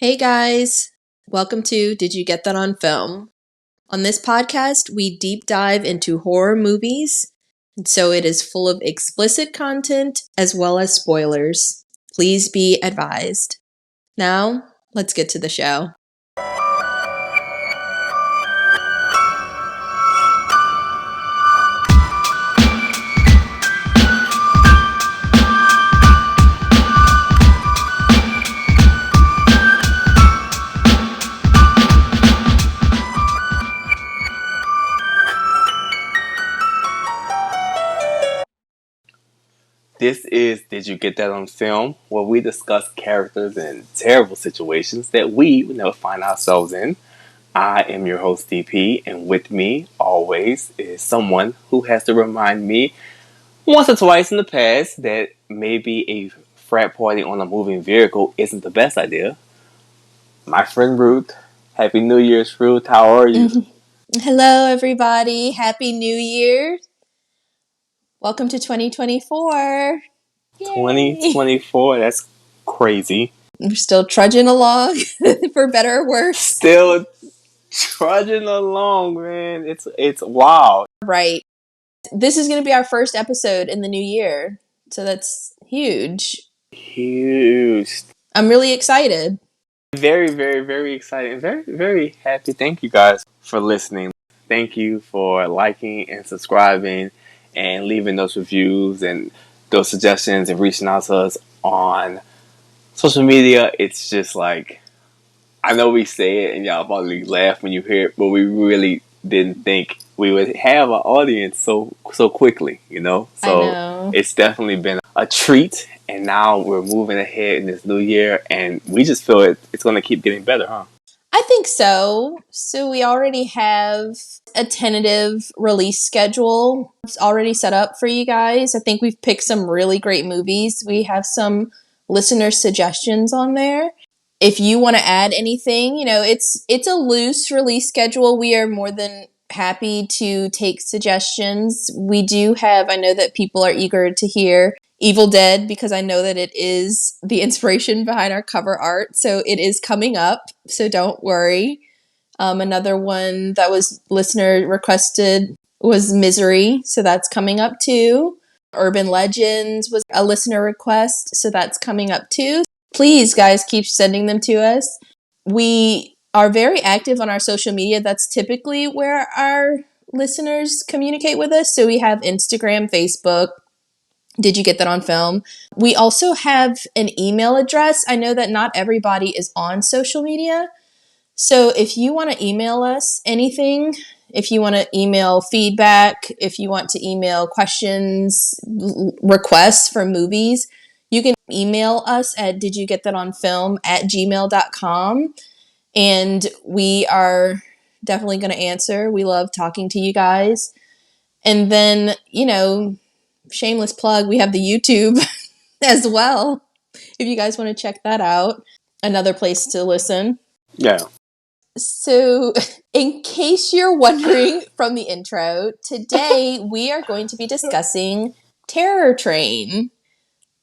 Hey guys, welcome to Did You Get That on Film? On this podcast, we deep dive into horror movies, and so it is full of explicit content as well as spoilers. Please be advised. Now, let's get to the show. This is Did You Get That on Film, where we discuss characters in terrible situations that we would never find ourselves in. I am your host, DP, and with me, always, is someone who has to remind me once or twice in the past that maybe a frat party on a moving vehicle isn't the best idea. My friend Ruth. Happy New Year's, Ruth. How are you? Hello, everybody. Happy New Year. Welcome to 2024. Yay. 2024, that's crazy. We're still trudging along, for better or worse. Still trudging along, man. It's wild. Right. This is going to be our first episode in the new year, so that's huge. Huge. I'm really excited. Very, very, very excited. Very, very happy. Thank you guys for listening. Thank you for liking and subscribing and leaving those reviews and those suggestions and reaching out to us on social media. It's just like, I know we say it and y'all probably laugh when you hear it, but we really didn't think we would have an audience so quickly, you know? So I know. It's definitely been a treat, and now we're moving ahead in this new year, and we just feel it's going to keep getting better, huh? I think so. So we already have a tentative release schedule already set up for you guys. I think we've picked some really great movies. We have some listener suggestions on there. If you want to add anything, it's a loose release schedule. We are more than happy to take suggestions. We do have, I know that people are eager to hear Evil Dead because I know that it is the inspiration behind our cover art. So it is coming up. So don't worry. Another one that was listener requested was Misery. So that's coming up too. Urban Legends was a listener request. So that's coming up too. Please, guys, keep sending them to us. We are very active on our social media. That's typically where our listeners communicate with us. So we have Instagram, Facebook. Did You Get That on Film? We also have an email address. I know that not everybody is on social media. So if you want to email us anything, if you want to email feedback, if you want to email questions, requests for movies, you can email us at didyougetthatonfilm@gmail.com. And we are definitely going to answer. We love talking to you guys. And then, shameless plug, we have the YouTube as well. If you guys want to check that out, another place to listen. Yeah. So, in case you're wondering from the intro, today we are going to be discussing Terror Train.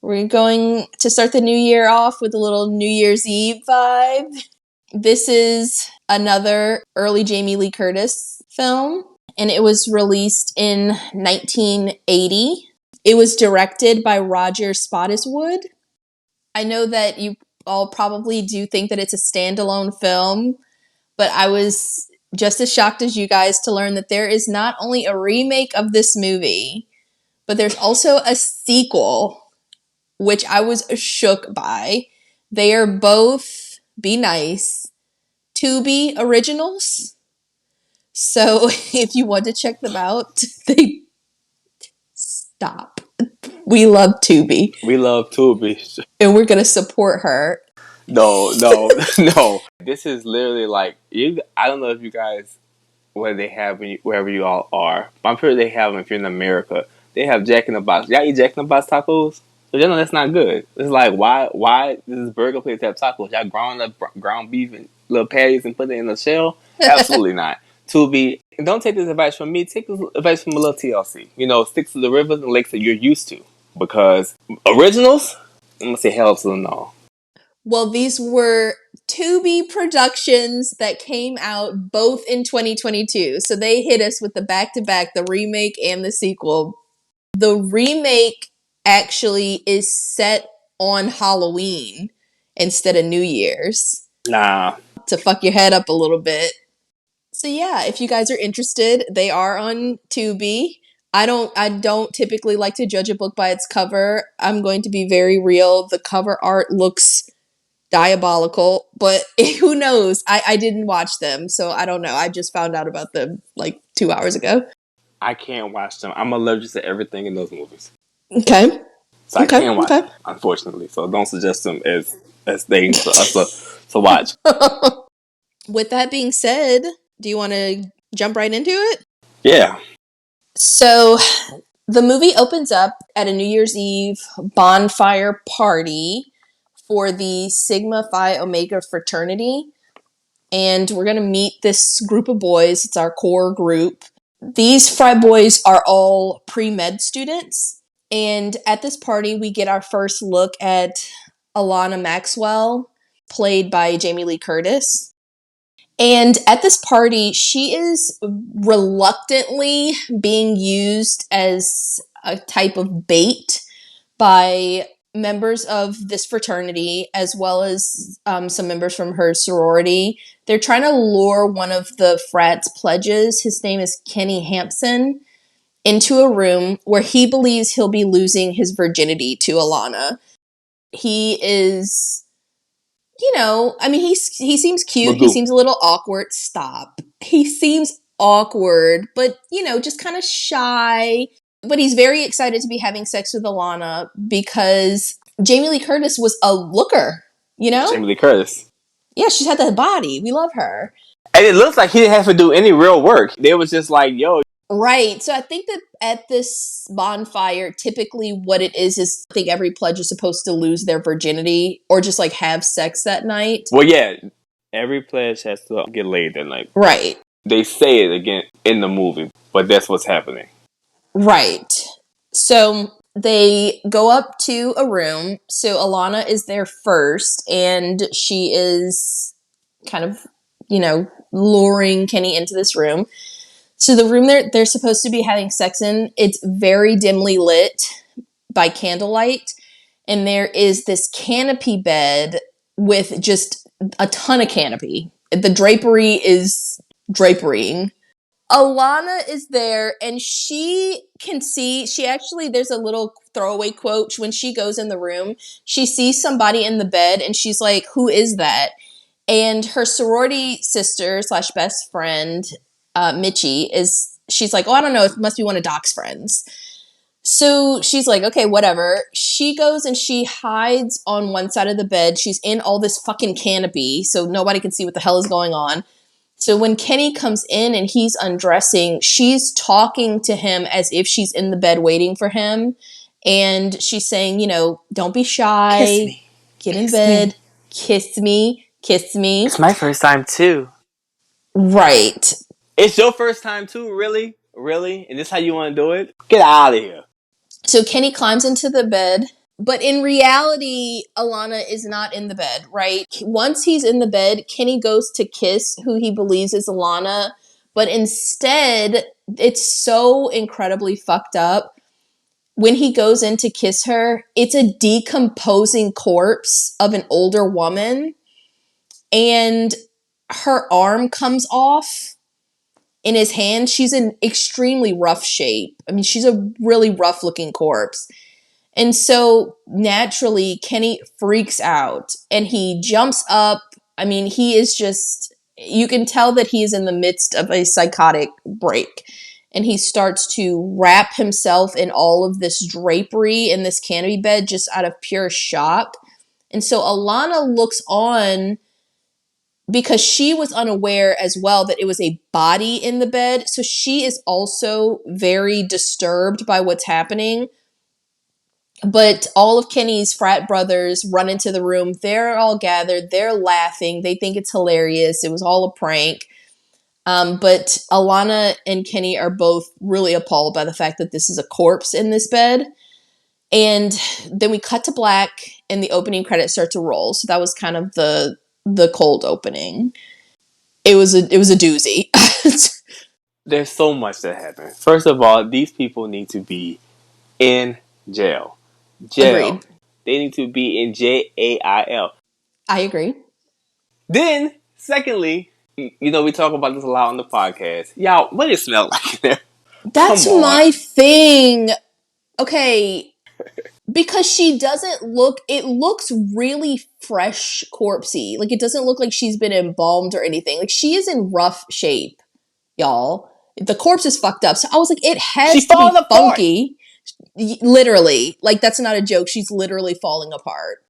We're going to start the new year off with a little New Year's Eve vibe. This is another early Jaime Lee Curtis film, and it was released in 1980. It was directed by Roger Spottiswoode. I know that you all probably do think that it's a standalone film, but I was just as shocked as you guys to learn that there is not only a remake of this movie, but there's also a sequel, which I was shook by. They are both, be nice, Tubi originals. So if you want to check them out, they stop. We love Tubi. We love Tubi. And we're going to support her. No. This is literally like, I don't know if you guys, what they have wherever you all are. But I'm sure they have them if you're in America. They have Jack in the Box. Y'all eat Jack in the Box tacos? So you know that's not good. It's like, why does this burger place have tacos? Y'all ground up ground beef and little patties and put it in a shell? Absolutely not. Tubi, and don't take this advice from me. Take this advice from a little TLC. Stick to the rivers and lakes that you're used to. Because originals, I'm going to say hell to the no. Well, these were Tubi productions that came out both in 2022. So they hit us with the back-to-back, the remake and the sequel. The remake actually is set on Halloween instead of New Year's. Nah. To fuck your head up a little bit. So yeah, if you guys are interested, they are on Tubi. I don't typically like to judge a book by its cover. I'm going to be very real. The cover art looks diabolical, but who knows? I didn't watch them, so I don't know. I just found out about them like 2 hours ago. I can't watch them. I'm allergic to everything in those movies. Okay. So I can't watch them, unfortunately. So don't suggest them as things for us to watch. With that being said, do you want to jump right into it? Yeah. So the movie opens up at a New Year's Eve bonfire party for the Sigma Phi Omega fraternity. And we're going to meet this group of boys. It's our core group. These frat boys are all pre-med students. And at this party, we get our first look at Alana Maxwell, played by Jaime Lee Curtis. And at this party, she is reluctantly being used as a type of bait by members of this fraternity, as well as some members from her sorority. They're trying to lure one of the frat's pledges, his name is Kenny Hampson, into a room where he believes he'll be losing his virginity to Alana. He is, he seems cute. He seems a little awkward. Stop. He seems awkward, but, just kind of shy. But he's very excited to be having sex with Alana because Jaime Lee Curtis was a looker, Jaime Lee Curtis. Yeah, she's had that body. We love her. And it looks like he didn't have to do any real work. They was just like, yo. Right. So I think that at this bonfire, typically what it is I think every pledge is supposed to lose their virginity or just like have sex that night. Well, yeah. Every pledge has to get laid that night. Right. They say it again in the movie, but that's what's happening. Right. So they go up to a room. So Alana is there first, and she is kind of, luring Kenny into this room. So the room they're supposed to be having sex in, it's very dimly lit by candlelight. And there is this canopy bed with just a ton of canopy. The drapery is draperying. Alana is there, and she can see, there's a little throwaway quote. When she goes in the room, she sees somebody in the bed, and she's like, who is that? And her sorority sister / best friend, Mitchie, she's like, oh, I don't know, it must be one of Doc's friends. So she's like, okay, whatever. She goes and she hides on one side of the bed. She's in all this fucking canopy, so nobody can see what the hell is going on. So when Kenny comes in and he's undressing, she's talking to him as if she's in the bed waiting for him. And she's saying, don't be shy. Kiss me. Get in bed. Kiss me. Kiss me. It's my first time too. Right. It's your first time too, really? Really? And this how you want to do it? Get out of here. So Kenny climbs into the bed. But in reality, Alana is not in the bed, right? Once he's in the bed, Kenny goes to kiss who he believes is Alana. But instead, it's so incredibly fucked up. When he goes in to kiss her, it's a decomposing corpse of an older woman. And her arm comes off in his hand. She's in extremely rough shape. I mean, she's a really rough looking corpse. And so naturally, Kenny freaks out and he jumps up. I mean, he is just, you can tell that he is in the midst of a psychotic break. And he starts to wrap himself in all of this drapery in this canopy bed just out of pure shock. And so Alana looks on because she was unaware as well that it was a body in the bed. So she is also very disturbed by what's happening. But all of Kenny's frat brothers run into the room. They're all gathered. They're laughing. They think it's hilarious. It was all a prank. But Alana and Kenny are both really appalled by the fact that this is a corpse in this bed. And then we cut to black and the opening credits start to roll. So that was kind of the the cold opening. It was a doozy. There's so much that happened. First of all, these people need to be in jail. Jail. Agreed. They need to be in jail. I agree. Then, secondly, we talk about this a lot on the podcast. Y'all, what it smell like in there? That's Come on. my thing. Okay. Because she doesn't look, it looks really fresh corpsey. Like, it doesn't look like she's been embalmed or anything. Like, she is in rough shape, y'all. The corpse is fucked up. So I was like, it has to be funky. Literally. Like, that's not a joke. She's literally falling apart.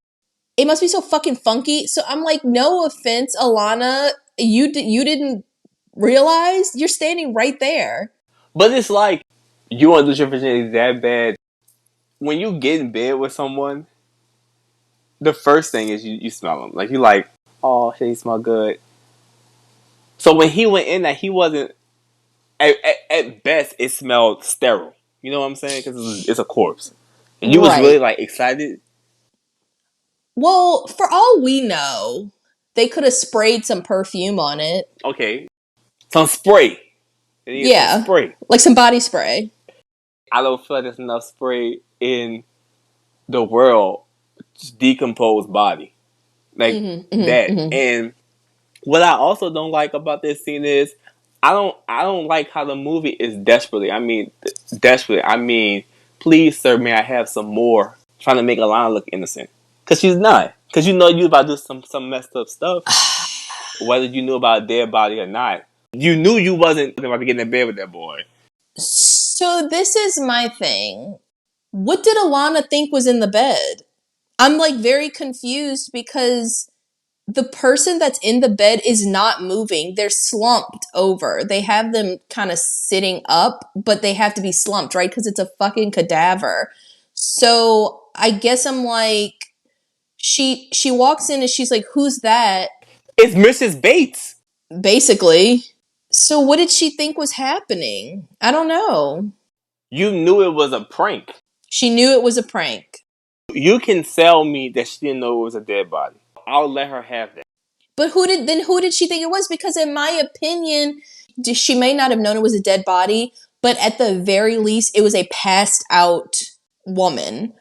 It must be so fucking funky. So I'm like, no offense, Alana. You didn't realize? You're standing right there. But it's like, you want to lose your virginity that bad. When you get in bed with someone, the first thing is you smell them. Like, you like, oh, shit, he smell good. So when he went in there, he wasn't, at best, it smelled sterile. You know what I'm saying? Because it's a corpse. And you was really, like, excited. Well, for all we know, they could have sprayed some perfume on it. Okay. Some spray. Yeah. Some spray. Like some body spray. I don't feel like there's enough spray in the world to decompose body. Like that. Mm-hmm. And what I also don't like about this scene is I don't like how the movie is desperately. I mean, please, sir, may I have some more? Trying to make Alana look innocent. Because she's not. Because you about to do some messed up stuff. Whether you knew about a dead body or not. You knew you wasn't about to get in bed with that boy. So this is my thing. What did Alana think was in the bed? I'm like very confused because the person that's in the bed is not moving. They're slumped over. They have them kind of sitting up, but they have to be slumped, right? Because it's a fucking cadaver. So I guess I'm like, she walks in and she's like, who's that? It's Mrs. Bates. Basically. So what did she think was happening? I don't know. You knew it was a prank. She knew it was a prank. You can sell me that she didn't know it was a dead body. I'll let her have that. But who did she think it was? Because in my opinion, she may not have known it was a dead body, but at the very least, it was a passed out woman,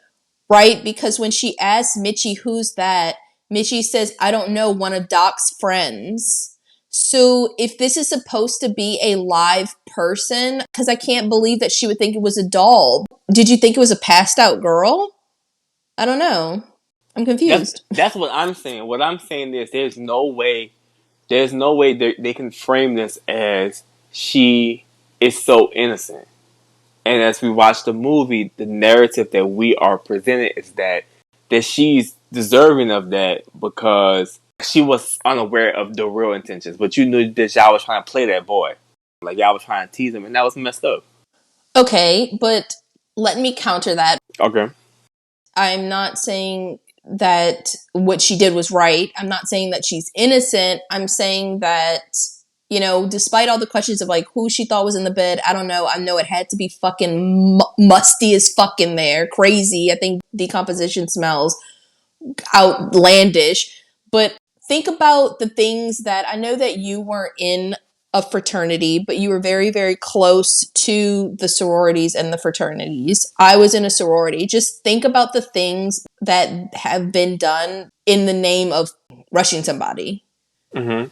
right? Because when she asked Mitchie, who's that? Mitchie says, I don't know, one of Doc's friends. So if this is supposed to be a live person, because I can't believe that she would think it was a doll. Did you think it was a passed out girl? I don't know. I'm confused. That's what I'm saying. What I'm saying is there's no way they can frame this as she is so innocent. And as we watch the movie, the narrative that we are presented is that she's deserving of that because she was unaware of the real intentions. But you knew that y'all was trying to play that boy. Like y'all was trying to tease him, and that was messed up. Okay, but let me counter that. Okay. I'm not saying that what she did was right. I'm not saying that she's innocent. I'm saying that, despite all the questions of like who she thought was in the bed, I don't know. I know it had to be fucking musty as fuck in there. Crazy. I think decomposition smells outlandish. But think about the things that I know that you weren't in a fraternity, but you were very, very close to the sororities and the fraternities. I was in a sorority. Just think about the things that have been done in the name of rushing somebody. Mm-hmm.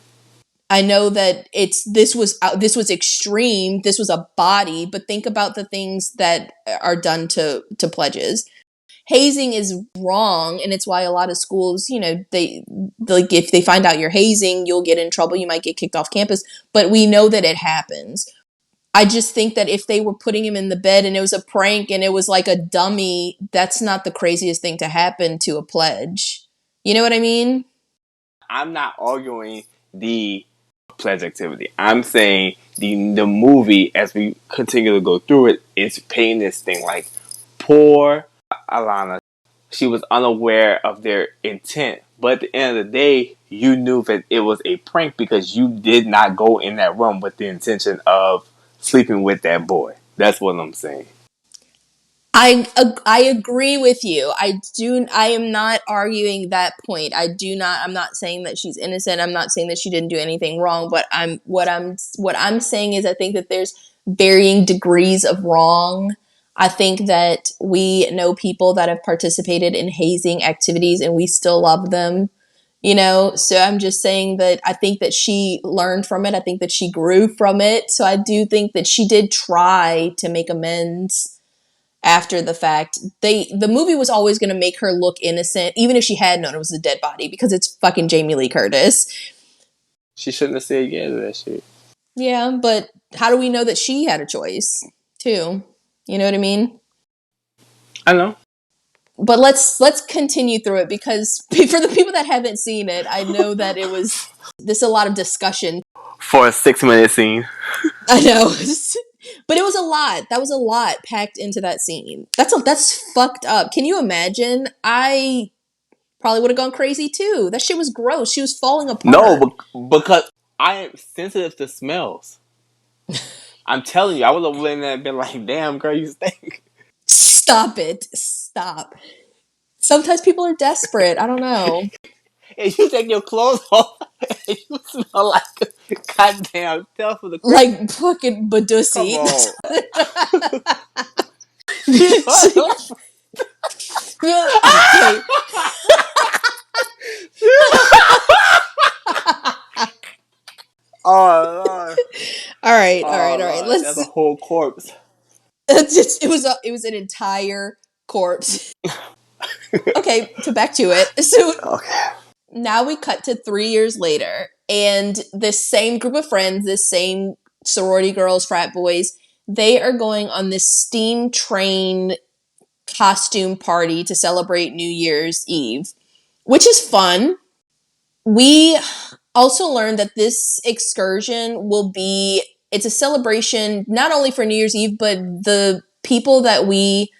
I know that this was extreme. This was a body, but think about the things that are done to pledges. Hazing is wrong, and it's why a lot of schools, they like if they find out you're hazing, you'll get in trouble. You might get kicked off campus, but we know that it happens. I just think that if they were putting him in the bed and it was a prank and it was like a dummy, that's not the craziest thing to happen to a pledge. You know what I mean? I'm not arguing the pledge activity. I'm saying the movie, as we continue to go through it, is painting this thing like poor Alana. She was unaware of their intent, but at the end of the day, you knew that it was a prank because you did not go in that room with the intention of sleeping with that boy. That's what I'm saying. I agree with you. I am not arguing that point. I'm not saying that she's innocent. I'm not saying that she didn't do anything wrong, but what I'm saying is I think that there's varying degrees of wrong. I think that we know people that have participated in hazing activities and we still love them. So I'm just saying that I think that she learned from it. I think that she grew from it. So I do think that she did try to make amends after the fact. The movie was always going to make her look innocent, even if she had known it was a dead body, because it's fucking Jaime Lee Curtis. She shouldn't have said yeah to that shit. Yeah, but how do we know that she had a choice, too? You know what I mean? I know. But let's continue through it, because for the people that haven't seen it, I know that there's a lot of discussion. For a 6-minute scene. I know. But it was a lot. That was a lot packed into that scene. That's fucked up. Can you imagine? I probably would have gone crazy too. That shit was gross. She was falling apart. No, because I am sensitive to smells. I'm telling you, I would have went in there and been like, damn, girl, you stink. Stop it. Stop. Sometimes people are desperate. I don't know. And you take your clothes off and you smell like a goddamn tail for the Christmas. Like fucking Badusi. Come Okay. Oh, Lord. All right. That's a whole corpse. It was an entire corpse. Okay, back to it. So Okay. now we cut to 3 years later, and this same group of friends, this same sorority girls, frat boys, they are going on this steam train costume party to celebrate New Year's Eve, which is fun. We also learned that this excursion it's a celebration not only for New Year's Eve, but the people that we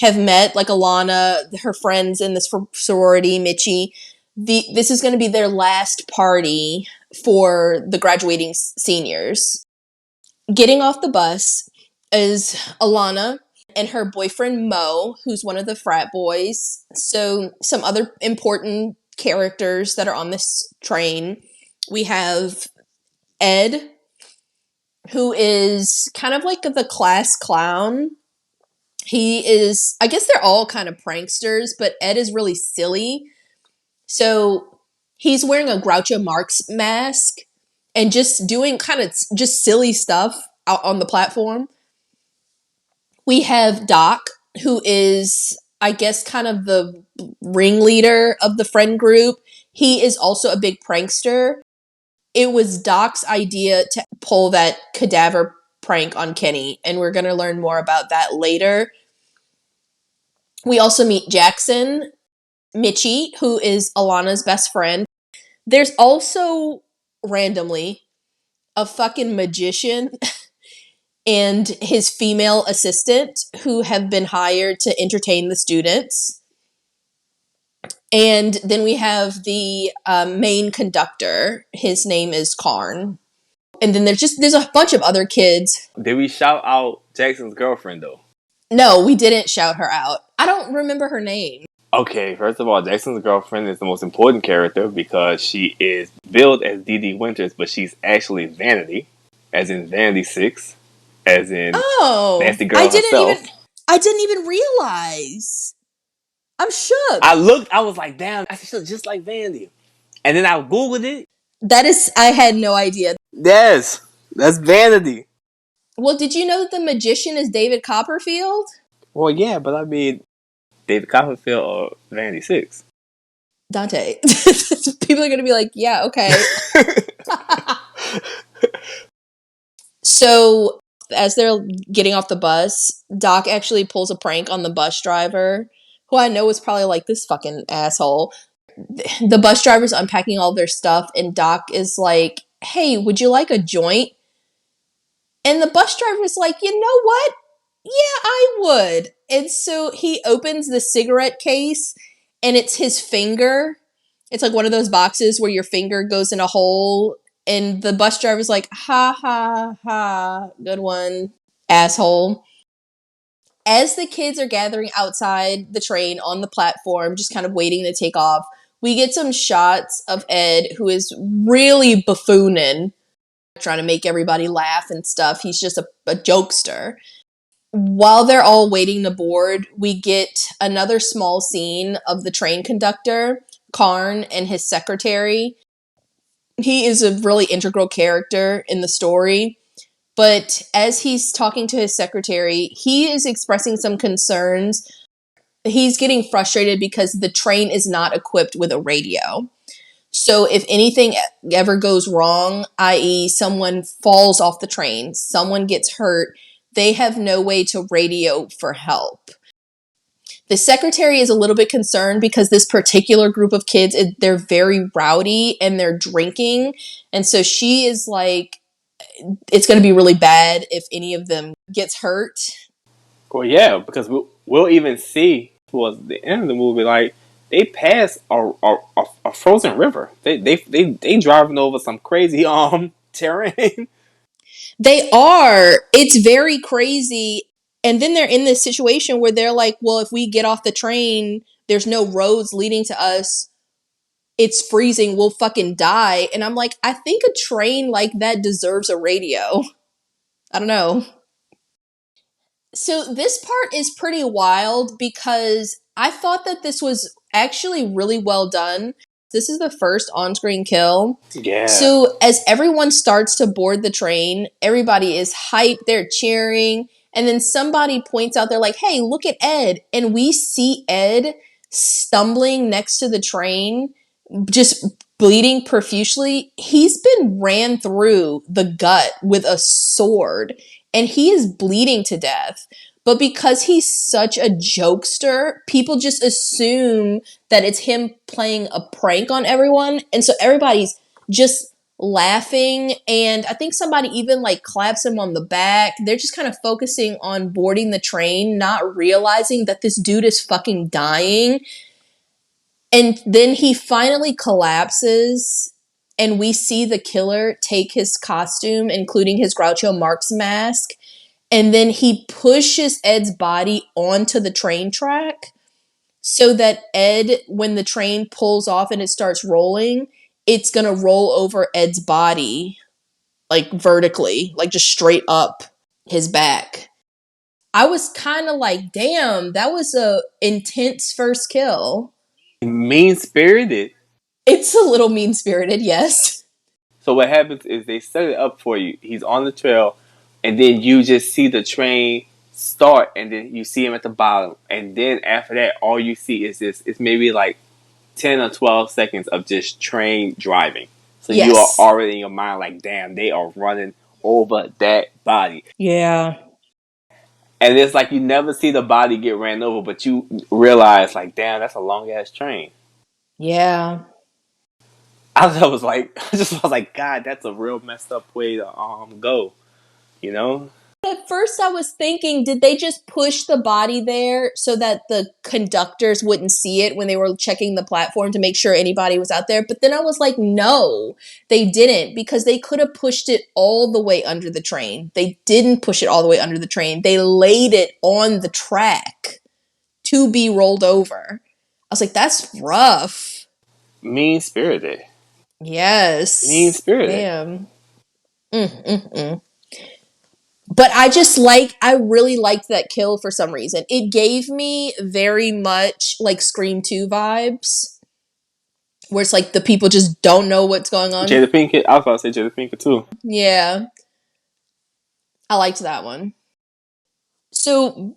have met, like Alana, her friends in this sorority, Mitchie. This is going to be their last party for the graduating seniors. Getting off the bus is Alana and her boyfriend Mo, who's one of the frat boys. So some other important characters that are on this train. We have Ed, who is kind of like the class clown. He is, I guess they're all kind of pranksters, but Ed is really silly. So he's wearing a Groucho Marx mask and just doing kind of just silly stuff out on the platform. We have Doc, who is, I guess, kind of the ringleader of the friend group. He is also a big prankster. It was Doc's idea to pull that cadaver prank on Kenny, and we're going to learn more about that later. We also meet Jackson, Mitchie, who is Alana's best friend. There's also, randomly, a fucking magician and his female assistant who have been hired to entertain the students. And then we have the main conductor. His name is Karn. And then there's a bunch of other kids. Did we shout out Jackson's girlfriend, though? No, we didn't shout her out. I don't remember her name. Okay, first of all, Jackson's girlfriend is the most important character because she is billed as Dee Dee Winters, but she's actually Vanity, as in Vanity 6, as in Nasty Girl herself. I didn't even realize. I'm shook. I looked, I was like, damn, I feel just like Vanity. And then I Googled it. I had no idea. Yes, that's Vanity. Well, did you know that the magician is David Copperfield? Well, yeah, but I mean, David Copperfield or Vanity 6. Dante. People are going to be like, yeah, okay. So, as they're getting off the bus, Doc actually pulls a prank on the bus driver, who I know is probably like, this fucking asshole. The bus driver's unpacking all their stuff, and Doc is like, hey, would you like a joint? And the bus driver's like, you know what? Yeah, I would. And so he opens the cigarette case, and it's his finger. It's like one of those boxes where your finger goes in a hole. And the bus driver's like, ha, ha, ha. Good one, asshole. as the kids are gathering outside the train on the platform, just kind of waiting to take off, we get some shots of Ed, who is really buffooning, trying to make everybody laugh and stuff. He's just a jokester. While they're all waiting to board, we get another small scene of the train conductor, Karn, and his secretary. He is a really integral character in the story. But as he's talking to his secretary, he is expressing some concerns. He's getting frustrated because the train is not equipped with a radio. So if anything ever goes wrong, i.e. someone falls off the train, someone gets hurt, they have no way to radio for help. The secretary is a little bit concerned because this particular group of kids, they're very rowdy and they're drinking. And so she is like, it's going to be really bad if any of them gets hurt. Well, yeah, because we'll even see towards the end of the movie, like, they pass a frozen river. They driving over some crazy terrain. They are. It's very crazy. And then they're in this situation where they're like, well, if we get off the train, there's no roads leading to us. It's freezing. We'll fucking die. And I'm like, I think a train like that deserves a radio. I don't know. So this part is pretty wild because I thought that this was actually really well done. This is the first on-screen kill. Yeah. So as everyone starts to board the train, everybody is hyped, they're cheering, and then somebody points out, they're like, hey, look at Ed. And we see Ed stumbling next to the train, just bleeding profusely. He's been ran through the gut with a sword, and he is bleeding to death. But because he's such a jokester, people just assume that it's him playing a prank on everyone. And so everybody's just laughing. And I think somebody even like claps him on the back. They're just kind of focusing on boarding the train, not realizing that this dude is fucking dying. And then he finally collapses, and we see the killer take his costume, including his Groucho Marx mask, and then he pushes Ed's body onto the train track so that Ed, when the train pulls off and it starts rolling, it's going to roll over Ed's body, like vertically, like just straight up his back. I was kind of like, damn, that was a intense first kill. Mean-spirited. It's a little mean-spirited, yes. So what happens is they set it up for you. He's on the trail, and then you just see the train start, and then you see him at the bottom. And then after that, all you see is this. It's maybe like 10 or 12 seconds of just train driving. So yes. You are already in your mind like, damn, they are running over that body. Yeah. And it's like you never see the body get ran over, but you realize like, damn, that's a long-ass train. Yeah. I was like, God, that's a real messed up way to go, you know? At first I was thinking, did they just push the body there so that the conductors wouldn't see it when they were checking the platform to make sure anybody was out there? But then I was like, no, they didn't, because they could have pushed it all the way under the train. They didn't push it all the way under the train. They laid it on the track to be rolled over. I was like, that's rough. Mean-spirited. Yes. Mean-spirited. Damn. But I really liked that kill for some reason. It gave me very much like Scream 2 vibes, where it's like the people just don't know what's going on. Jada Pinkett, I was about to say Jada Pinkett too. Yeah. I liked that one. So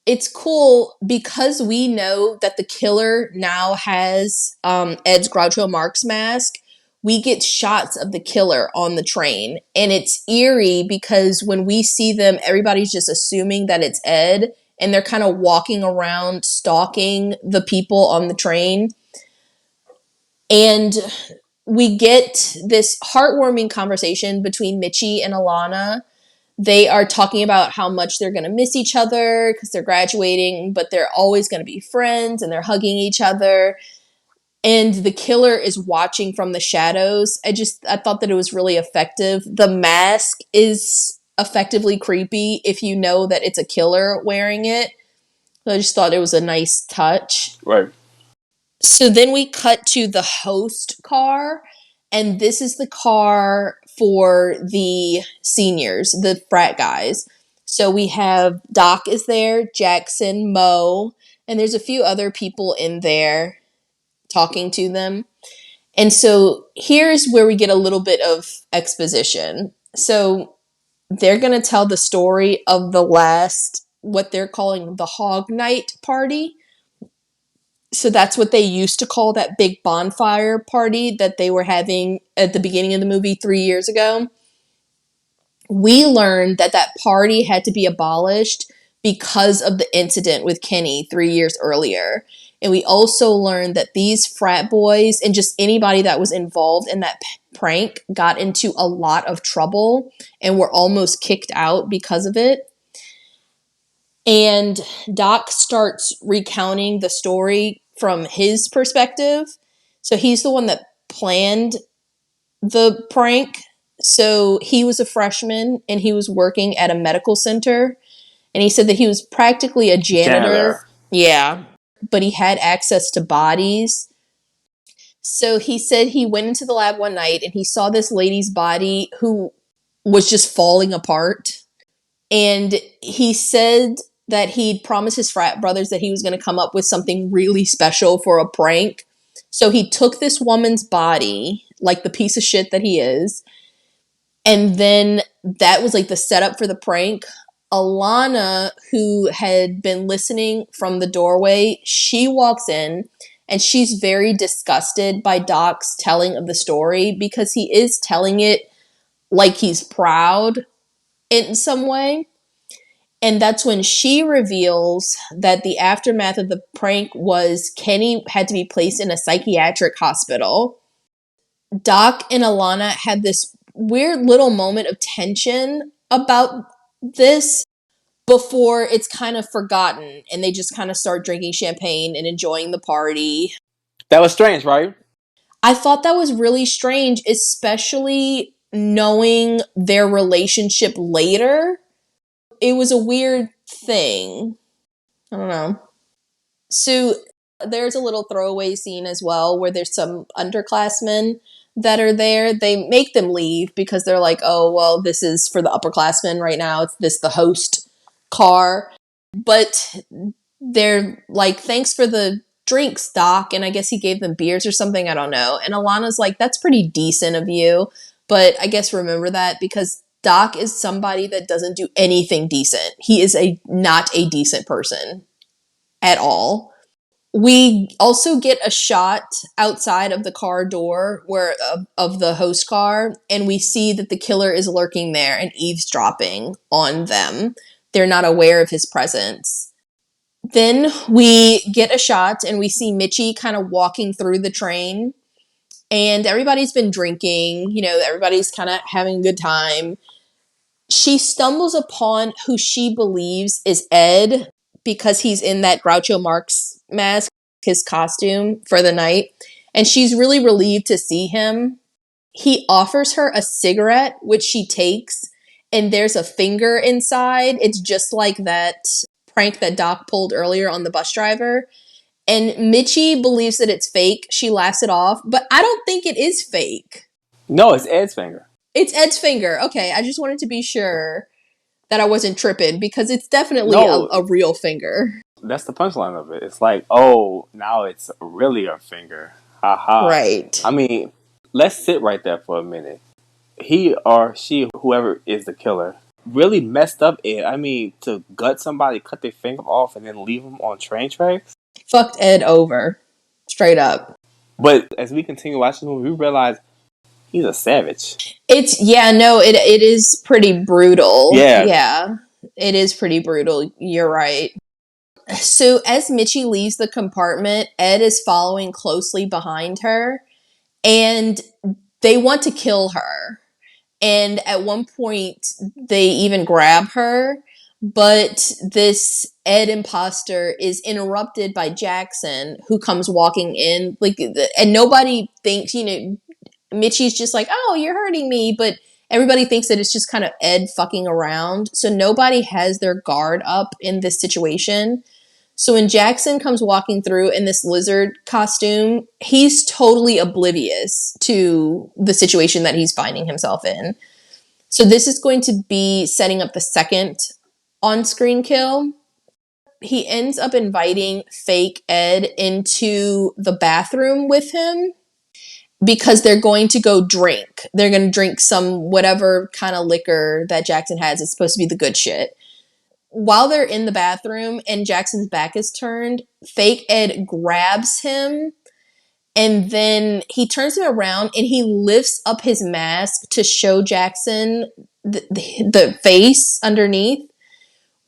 it's cool because we know that the killer now has Ed's Groucho Marx mask. We get shots of the killer on the train. And it's eerie because when we see them, everybody's just assuming that it's Ed. And they're kind of walking around stalking the people on the train. And we get this heartwarming conversation between Mitchie and Alana. They are talking about how much they're going to miss each other because they're graduating, but they're always going to be friends, and they're hugging each other. And the killer is watching from the shadows. I thought that it was really effective. The mask is effectively creepy if you know that it's a killer wearing it. So I just thought it was a nice touch. Right. So then we cut to the host car, and this is the car for the seniors, the frat guys. So we have Doc is there, Jackson, Mo, and there's a few other people in there talking to them. And so here's where we get a little bit of exposition. So they're going to tell the story of the last, what they're calling the Hog Night party. So that's what they used to call that big bonfire party that they were having at the beginning of the movie 3 years ago. We learned that that party had to be abolished because of the incident with Kenny 3 years earlier. And we also learned that these frat boys and just anybody that was involved in that prank got into a lot of trouble and were almost kicked out because of it. And Doc starts recounting the story from his perspective. So he's the one that planned the prank. So he was a freshman and he was working at a medical center. And he said that he was practically a janitor. Yeah. But he had access to bodies. So he said he went into the lab one night and he saw this lady's body who was just falling apart. And he said that he'd promised his frat brothers that he was going to come up with something really special for a prank. So he took this woman's body, like the piece of shit that he is, and then that was like the setup for the prank. Alana, who had been listening from the doorway, she walks in and she's very disgusted by Doc's telling of the story because he is telling it like he's proud in some way. And that's when she reveals that the aftermath of the prank was Kenny had to be placed in a psychiatric hospital. Doc and Alana had this weird little moment of tension about this before it's kind of forgotten and they just kind of start drinking champagne and enjoying the party. That was strange, right? I thought that was really strange, especially knowing their relationship later. It was a weird thing. I don't know. So there's a little throwaway scene as well where there's some underclassmen that are there. They make them leave because they're like, oh, well, this is for the upperclassmen right now. It's this the host car. But they're like, thanks for the drinks, Doc. And I guess he gave them beers or something. I don't know. And Alana's like, that's pretty decent of you. But I guess remember that because Doc is somebody that doesn't do anything decent. He is not a decent person at all. We also get a shot outside of the car door of the host car, and we see that the killer is lurking there and eavesdropping on them. They're not aware of his presence. Then we get a shot and we see Mitchie kind of walking through the train, and everybody's been drinking. You know, everybody's kind of having a good time. She stumbles upon who she believes is Ed because he's in that Groucho Marx mask, his costume for the night. And she's really relieved to see him. He offers her a cigarette, which she takes, and there's a finger inside. It's just like that prank that Doc pulled earlier on the bus driver. And Mitchie believes that it's fake. She laughs it off, but I don't think it is fake. No, it's Ed's finger. It's Ed's finger. Okay, I just wanted to be sure that I wasn't tripping because it's definitely a real finger. That's the punchline of it. It's like, oh, now it's really a finger. Haha. Right. I mean, let's sit right there for a minute. He or she, whoever is the killer, really messed up Ed. I mean, to gut somebody, cut their finger off, and then leave them on train tracks? Fucked Ed over. Straight up. But as we continue watching the movie, we realize he's a savage. It is pretty brutal. Yeah. It is pretty brutal. You're right. So as Mitchie leaves the compartment, Ed is following closely behind her, and they want to kill her. And at one point, they even grab her, but this Ed imposter is interrupted by Jackson, who comes walking in, and nobody thinks, Mitchie's just like, oh, you're hurting me, but Everybody thinks that it's just kind of Ed fucking around. So nobody has their guard up in this situation. So when Jackson comes walking through in this lizard costume, he's totally oblivious to the situation that he's finding himself in. So this is going to be setting up the second on-screen kill. He ends up inviting fake Ed into the bathroom with him because they're going to go drink. They're going to drink some whatever kind of liquor that Jackson has. It's supposed to be the good shit. While they're in the bathroom and Jackson's back is turned, fake Ed grabs him and then he turns him around and he lifts up his mask to show Jackson the face underneath.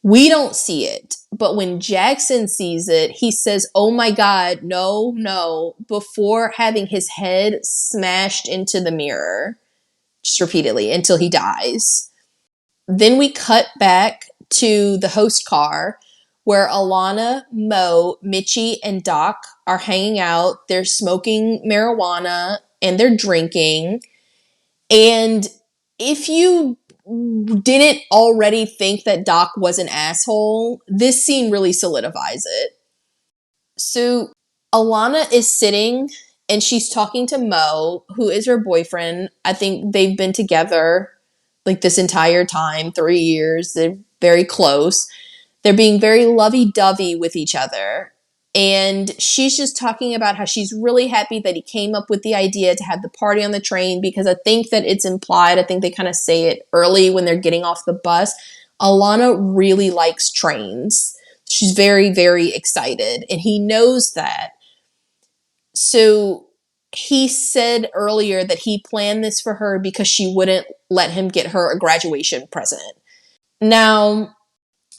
We don't see it. But when Jackson sees it, he says, "Oh my God, no, no," before having his head smashed into the mirror just repeatedly until he dies. Then we cut back to the host car where Alana, Mo, Mitchie, and Doc are hanging out. They're smoking marijuana and they're drinking. And if you didn't already think that Doc was an asshole, this scene really solidifies it. So Alana is sitting and she's talking to Mo, who is her boyfriend. I think they've been together like this entire time, 3 years. They're very close. They're being very lovey-dovey with each other. And she's just talking about how she's really happy that he came up with the idea to have the party on the train, because I think that it's implied, I think they kind of say it early when they're getting off the bus. Alana really likes trains. She's very, very excited, and he knows that. So he said earlier that he planned this for her because she wouldn't let him get her a graduation present. Now,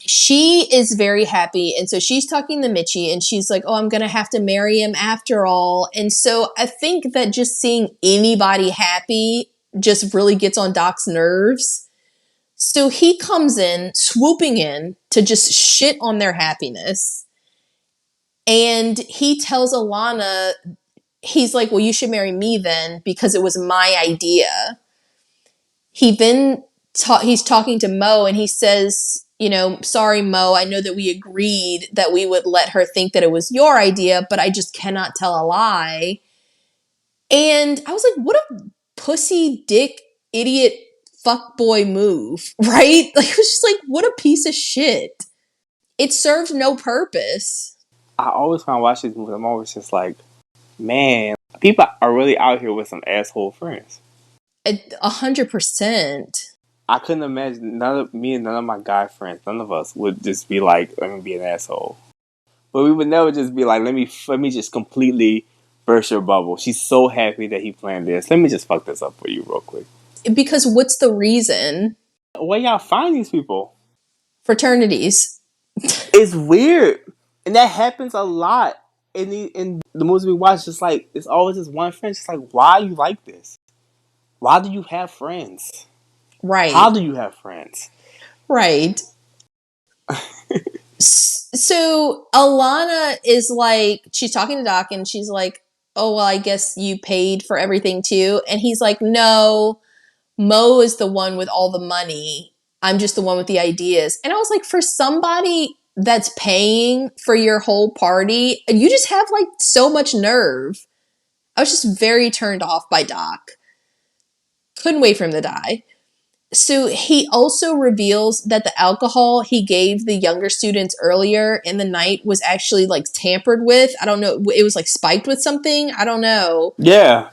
she is very happy, and so she's talking to Mitchie, and she's like, "Oh, I'm gonna have to marry him after all." And so I think that just seeing anybody happy just really gets on Doc's nerves. So he comes in, swooping in to just shit on their happiness. And he tells Alana, he's like, "Well, you should marry me then because it was my idea." He then he's talking to Mo and he says, "Sorry, Mo, I know that we agreed that we would let her think that it was your idea, but I just cannot tell a lie." And I was like, what a pussy, dick, idiot, fuckboy move, right? Like, it was just like, what a piece of shit. It served no purpose. I always find watching these movies, I'm always just like, man, people are really out here with some asshole friends. 100%. I couldn't imagine me and none of my guy friends, none of us would just be like, let me be an asshole. But we would never just be like, let me just completely burst your bubble. She's so happy that he planned this. Let me just fuck this up for you real quick. Because what's the reason? Where y'all find these people? Fraternities. It's weird. And that happens a lot in the movies we watch. Just like, it's always this one friend. Just like, why are you like this? Why do you have friends? Right. How do you have friends? Right. So Alana is like, she's talking to Doc and she's like, "Oh, well, I guess you paid for everything too." And he's like, "No, Mo is the one with all the money. I'm just the one with the ideas." And I was like, for somebody that's paying for your whole party, you just have like so much nerve. I was just very turned off by Doc. Couldn't wait for him to die. So he also reveals that the alcohol he gave the younger students earlier in the night was actually like tampered with. I don't know. It was like spiked with something. I don't know. Yeah.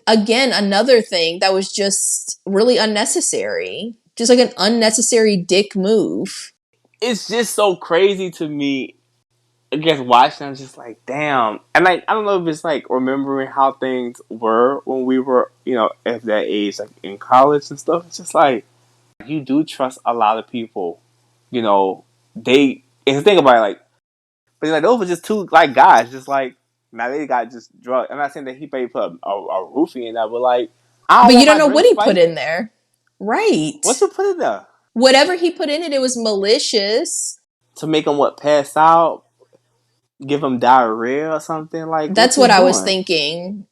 Again, another thing that was just really unnecessary. Just like an unnecessary dick move. It's just so crazy to me. I guess watching, I'm just like, damn. And like, I don't know if it's like remembering how things were when we were, at that age, like in college and stuff. It's just like, you do trust a lot of people. And think about it, like, but like, those were just two, like, guys, just like, now they got just drugged. I'm not saying that he paid put a roofie in that, but like, But you don't know what he put in there. Right. What you put in there? Whatever he put in it was malicious. To make him pass out? Give him diarrhea or something? Like, that's what I was thinking.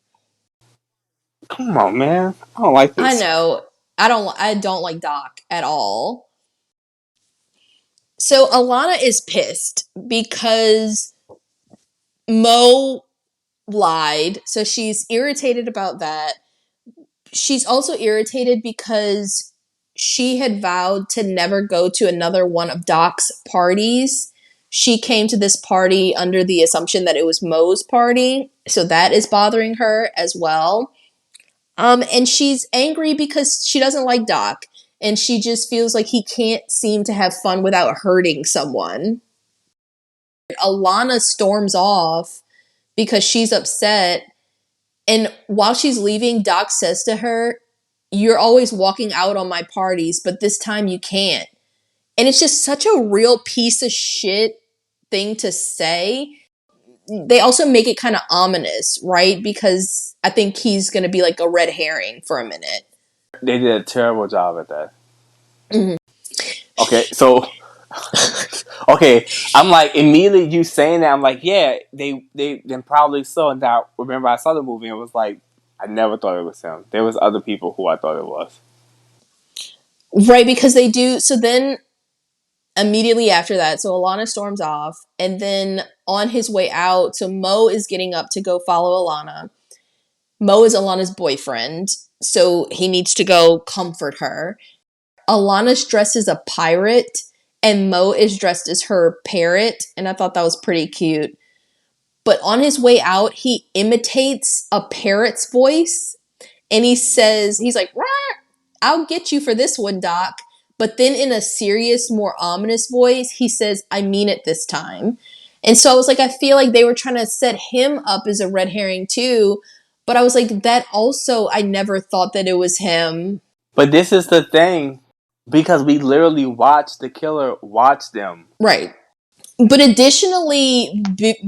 Come on, man. I don't like this. I know. I don't like Doc at all. So Alana is pissed because Mo lied. So she's irritated about that. She's also irritated because she had vowed to never go to another one of Doc's parties. She came to this party under the assumption that it was Mo's party. So that is bothering her as well. And she's angry because she doesn't like Doc. And she just feels like he can't seem to have fun without hurting someone. Alana storms off because she's upset. And while she's leaving, Doc says to her, "You're always walking out on my parties, but this time you can't." And it's just such a real piece of shit thing to say. They also make it kind of ominous, right? Because I think he's going to be like a red herring for a minute. They did a terrible job at that. Mm-hmm. Okay, so okay, I'm like immediately you saying that I'm like, yeah, they then probably so. And now remember I saw the movie and it was like I never thought it was him. There was other people who I thought it was. Right, because they do. So then immediately after that, so Alana storms off, and then on his way out, so Mo is getting up to go follow Alana. Mo is Alana's boyfriend, so he needs to go comfort her. Alana's dressed as a pirate, and Mo is dressed as her parrot, and I thought that was pretty cute. But on his way out, he imitates a parrot's voice, and he's like, "Rah, I'll get you for this one, Doc." But then in a serious, more ominous voice, he says, "I mean it this time." And so I was like, I feel like they were trying to set him up as a red herring too. But I was like, that also, I never thought that it was him. But this is the thing, because we literally watched the killer watch them. Right. But additionally,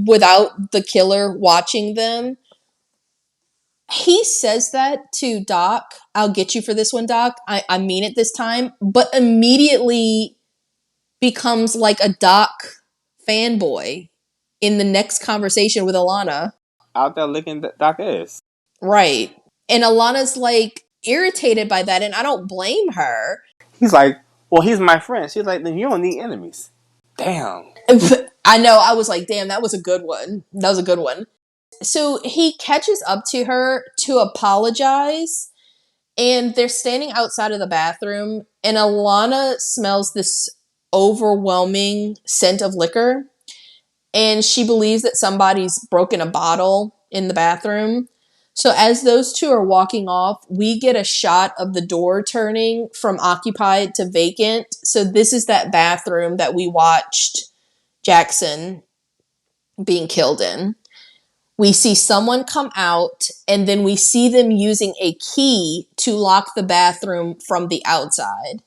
without the killer watching them, he says that to Doc. "I'll get you for this one, Doc. I mean it this time." But immediately becomes like a Doc fanboy in the next conversation with Alana. Out there licking Doc ass. Right. And Alana's like irritated by that, and I don't blame her. He's like, well, he's my friend. She's like, then you don't need enemies. Damn. I know, I was like, damn, that was a good one. That was a good one. So he catches up to her to apologize, and they're standing outside of the bathroom, and Alana smells this overwhelming scent of liquor, and she believes that somebody's broken a bottle in the bathroom. So as those two are walking off, we get a shot of the door turning from occupied to vacant. So this is that bathroom that we watched Jackson being killed in. We see someone come out, and then we see them using a key to lock the bathroom from the outside.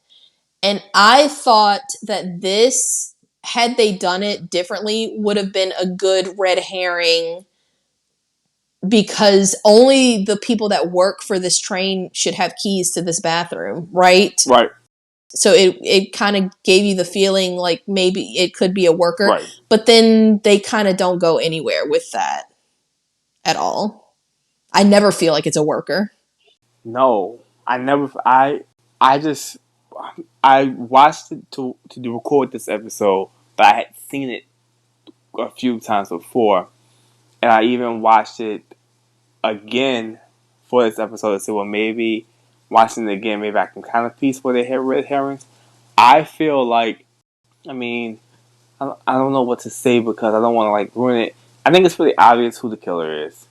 And I thought that this, had they done it differently, would have been a good red herring, because only the people that work for this train should have keys to this bathroom, right? Right. So it kind of gave you the feeling like maybe it could be a worker. Right. But then they kind of don't go anywhere with that at all. I never feel like it's a worker. No, I never. I just I watched it to record this episode, but I had seen it a few times before, and I even watched it again for this episode to say, well, maybe watching it again, maybe I can kind of piece where they hit red herrings. I feel like, I mean, I don't know what to say because I don't want to like ruin it. I think it's pretty obvious who the killer is.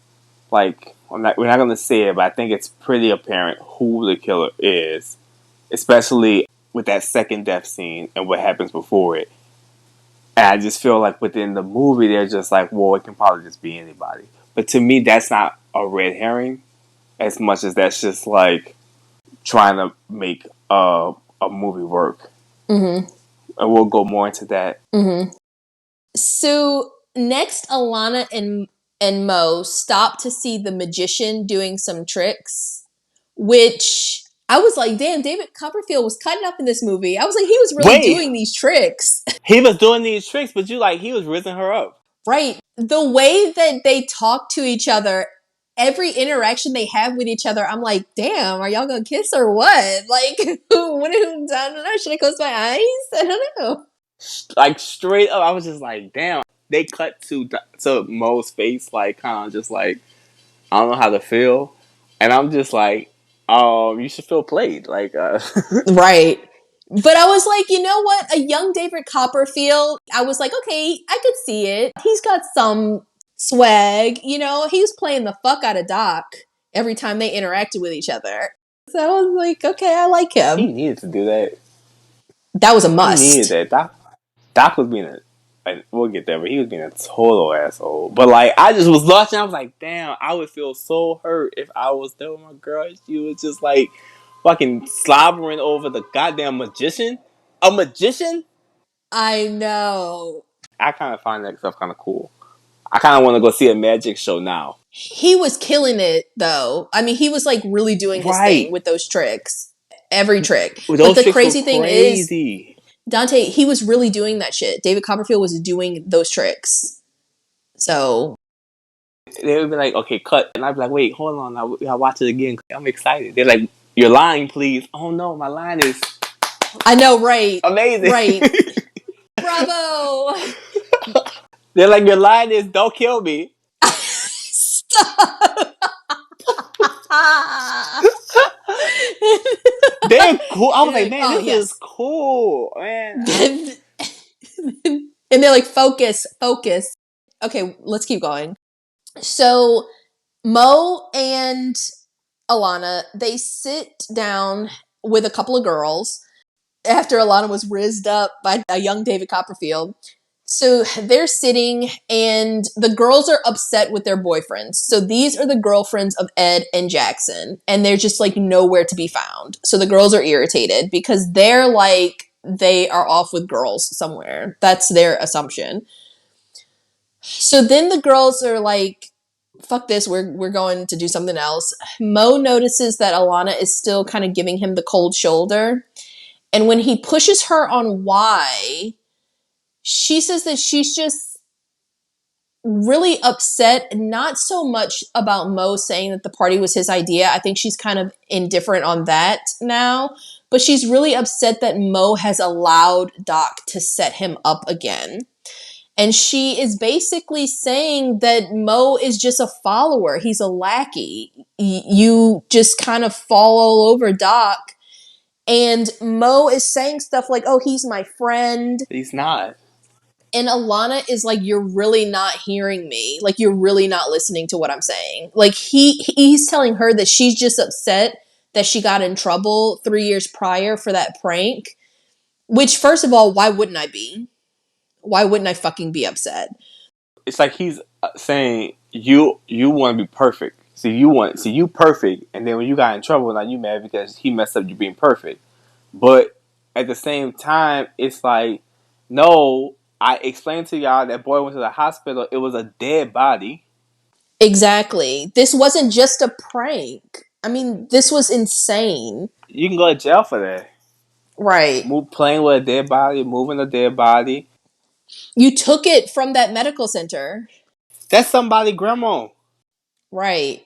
Like, we're not going to say it, but I think it's pretty apparent who the killer is, especially with that second death scene and what happens before it. And I just feel like within the movie, they're just like, well, it can probably just be anybody. But to me, that's not a red herring as much as that's just like trying to make a movie work. Mm-hmm. And we'll go more into that. Mm-hmm. So next, Alana and Mo stop to see the magician doing some tricks, which I was like, damn, David Copperfield was cutting up in this movie. I was like, he was really doing these tricks. He was doing these tricks, but he was rizzing her up. Right. The way that they talk to each other, every interaction they have with each other, I'm like, damn, are y'all gonna kiss or what? Like, I don't know. Should I close my eyes? I don't know. Like straight up, I was just like, damn. They cut to Mo's face, like kind of just like, I don't know how to feel, and I'm just like, you should feel played, like, Right. But I was like, you know what? A young David Copperfield, I was like, okay, I could see it. He's got some swag, you know? He was playing the fuck out of Doc every time they interacted with each other. So I was like, okay, I like he him. needed to do that. That was a He needed must. that. Doc was being we'll get there, but he was being a total asshole. But like, I just was watching, I was like, damn, I would feel so hurt if I was there with my girl. She was just like fucking slobbering over the goddamn magician. A magician? I know. I kind of find that stuff kind of cool. I kind of want to go see a magic show now. He was killing it, though. I mean, he was like really doing his thing Right. with those tricks. Every trick. But Those the tricks were crazy thing is, crazy. Dante, he was really doing that shit. David Copperfield was doing those tricks. So They would be like, okay, cut. And I'd be like, wait, hold on. I'll watch it again. I'm excited. They're like, your line, please. Oh, no, my line is I know, right? amazing. Right. Bravo. They're like, your line is, don't kill me. Stop. They're cool. I was like, Like, man, oh, this is yes. cool. Man. And they're like, focus, focus. Okay, let's keep going. So Mo and Alana, they sit down with a couple of girls after Alana was rizzed up by a young David Copperfield. So they're sitting and the girls are upset with their boyfriends. So these are the girlfriends of Ed and Jackson, and they're just like nowhere to be found. So the girls are irritated because they're like, they are off with girls somewhere. That's their assumption. So then the girls are like, fuck this, we're going to do something else. Mo notices that Alana is still kind of giving him the cold shoulder. And when he pushes her on why, she says that she's just really upset, not so much about Mo saying that the party was his idea. I think she's kind of indifferent on that now. But she's really upset that Mo has allowed Doc to set him up again. And she is basically saying that Mo is just a follower. He's a lackey. You just kind of fall all over Doc. And Mo is saying stuff like, oh, he's my friend. He's not. And Alana is like, you're really not hearing me. Like, you're really not listening to what I'm saying. Like, he's telling her that she's just upset that she got in trouble 3 years prior for that prank. Which, first of all, why wouldn't I be? Why wouldn't I fucking be upset? It's like he's saying, you want to be perfect. See, you perfect. And then when you got in trouble, now you mad because he messed up you being perfect. But at the same time, it's like, no, I explained to y'all that boy went to the hospital. It was a dead body. Exactly. This wasn't just a prank. I mean, this was insane. You can go to jail for that. Right. Playing with a dead body, moving a dead body. You took it from that medical center. That's somebody's grandma. Right.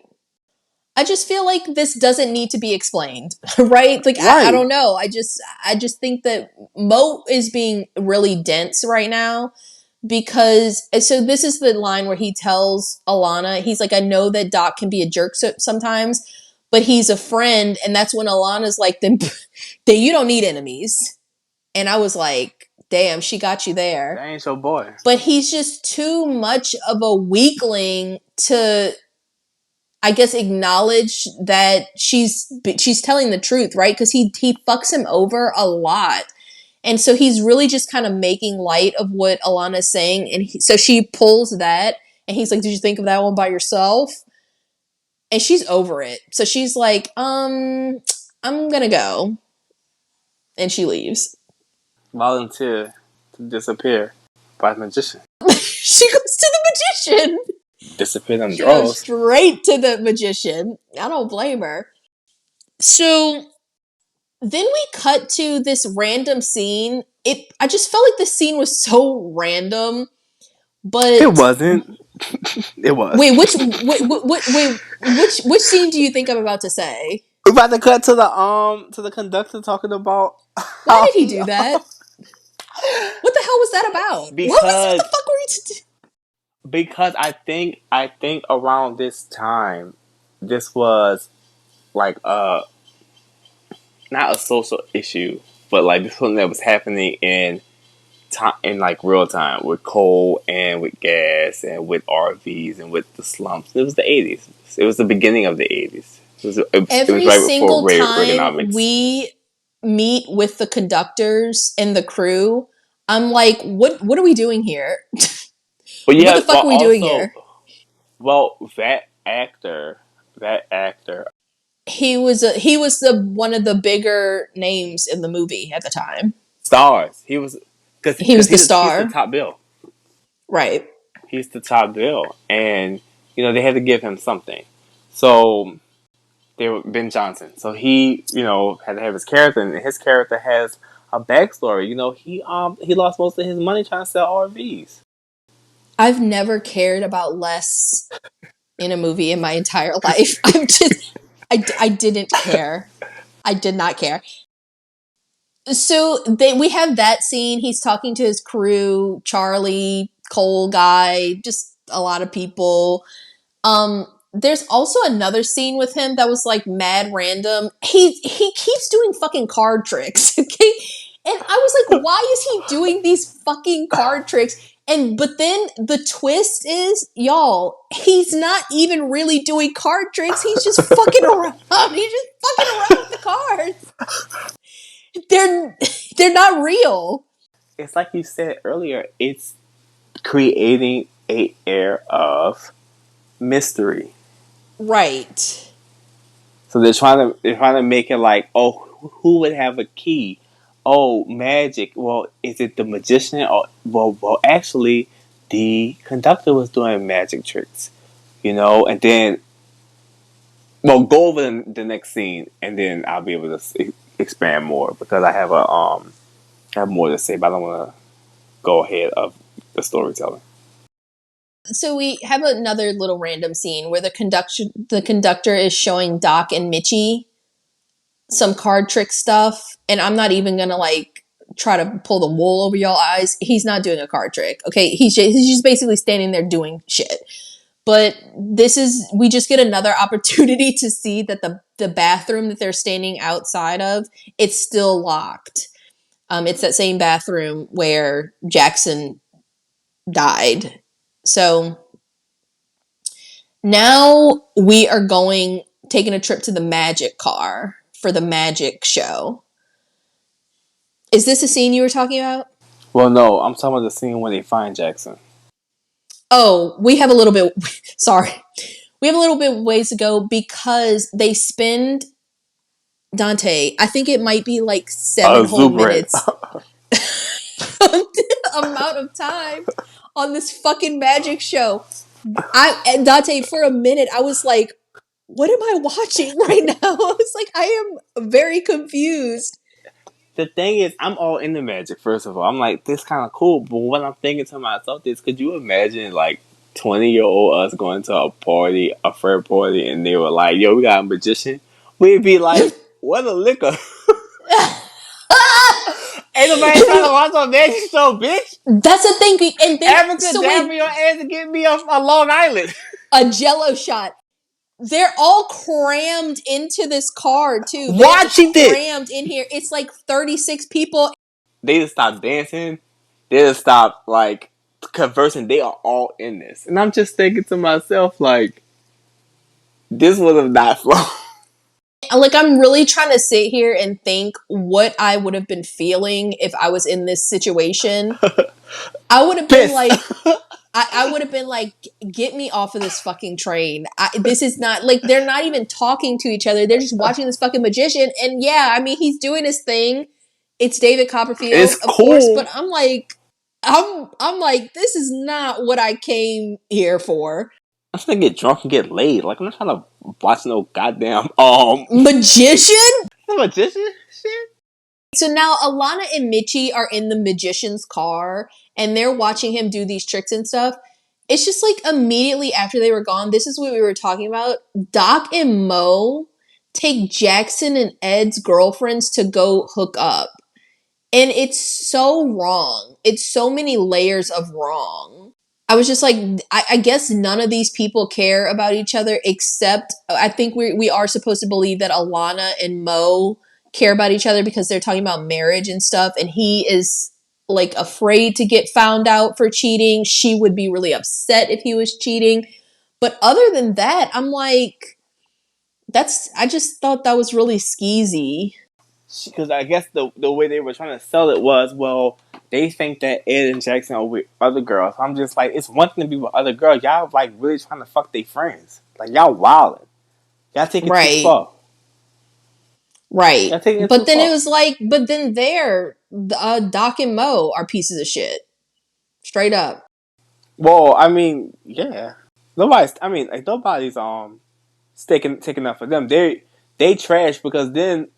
I just feel like this doesn't need to be explained, right? Like, I Right. don't know. I just think that Mo is being really dense right now because, so this is the line where he tells Alana, he's like, I know that Doc can be a jerk sometimes, but he's a friend. And that's when Alana's like, then you don't need enemies. And I was like, damn, she got you there. That ain't your boy. But he's just too much of a weakling to, I guess, acknowledge that she's telling the truth, right? Because he fucks him over a lot. And so he's really just kind of making light of what Alana's saying. And so she pulls that and he's like, did you think of that one by yourself? And she's over it. So she's like, I'm gonna go. And she leaves. Volunteer to disappear by the magician. She goes to the magician. Disappear them She goes draws. straight to the magician. I don't blame her. So then we cut to this random scene. I just felt like the scene was so random, but It wasn't. It was. Wait, which scene do you think I'm about to say? We're about to cut to the conductor talking about Why how did he do that? What the hell was that about? What the because fuck were you to do? I think around this time, this was like not a social issue, but like this something that was happening in time, in like real time, with coal and with gas and with RVs and with the slumps. It was the 80s. It was the beginning of the 80s. It was Every right before single time Reaganomics. we meet with the conductors and the crew, I'm like, what are we doing here? But What yeah, the fuck are we doing here? well, that actor, He was the one of the bigger names in the movie at the time. stars. He was He because was the he's the star. top bill. Right. He's the top bill, and they had to give him something. So they were Ben Johnson. So he had to have his character, and his character has a backstory. He lost most of his money trying to sell RVs. I've never cared about less in a movie in my entire life. I didn't care. I did not care. So we have that scene. He's talking to his crew, Charlie, Cole guy, just a lot of people. There's also another scene with him that was like mad random. He keeps doing fucking card tricks. Okay. And I was like, why is he doing these fucking card tricks? But then the twist is, y'all, he's not even really doing card tricks. He's just fucking around. He's just fucking around with the cards. They're not real. It's like you said earlier. It's creating a air of mystery. Right. So they're trying to make it like, oh, who would have a key? Oh, magic. Well, is it the magician? Or well, actually, the conductor was doing magic tricks, and then, well, go over the next scene, and then I'll be able to expand more because I have more to say, but I don't want to go ahead of the storytelling. So we have another little random scene where the conductor is showing Doc and Mitchie some card trick stuff, and I'm not even gonna like try to pull the wool over y'all eyes. He's not doing a card trick. Okay, he's just basically standing there doing shit. But we just get another opportunity to see that the bathroom that they're standing outside of, it's still locked. It's that same bathroom where Jackson died. So now we are taking a trip to the magic car for the magic show. Is this a scene you were talking about? Well, no, I'm talking about the scene when they find Jackson. Oh, we have a little bit. Sorry. We have a little bit ways to go because they spend, Dante, I think it might be like 7 whole Exuberant. minutes amount of time on this fucking magic show. Dante, for a minute, I was like, what am I watching right now? I was like, I am very confused. The thing is, I'm all into magic. First of all, I'm like, this kind of cool. But what I'm thinking to myself is, could you imagine like 20-year-old us going to a party, a fair party, and they were like, "Yo, we got a magician." We'd be like, "What a liquor!" Ain't nobody trying to watch a magic show, bitch. That's the thing. And then Africa dab your ass and give me a Long Island. A Jello shot. They're all crammed into this car too. Watching They're crammed in here. It's like 36 people. They just stopped dancing. They just stopped like conversing. They are all in this, and I'm just thinking to myself, like, this would have not flown. Like, I'm really trying to sit here and think what I would have been feeling if I was in this situation. I would have been like, I would have been like, get me off of this fucking train. This is not, like, they're not even talking to each other. They're just watching this fucking magician. And yeah, I mean, he's doing his thing. It's David Copperfield, It's of cool. course. But I'm like, this is not what I came here for. I'm just gonna get drunk and get laid. Like, I'm not trying to watch no goddamn magician? The magician shit? So now Alana and Mitchie are in the magician's car and they're watching him do these tricks and stuff. it's just like immediately after they were gone, this is what we were talking about. Doc and Mo take Jackson and Ed's girlfriends to go hook up. And it's so wrong. It's so many layers of wrong. I was just like, I guess none of these people care about each other except I think we are supposed to believe that Alana and Mo care about each other because they're talking about marriage and stuff. And he is like afraid to get found out for cheating. She would be really upset if he was cheating. But other than that, I'm like, I just thought that was really skeezy. Because I guess the way they were trying to sell it was, well, they think that Ed and Jackson are with other girls. I'm just like, it's one thing to be with other girls. Y'all like really trying to fuck their friends. Like y'all wilding. Y'all take it too Right. far. Right. Y'all taking it too But then it far. was like, but then Doc and Mo are pieces of shit. Straight up. Well, I mean, yeah. Nobody's sticking up for them. They trash because then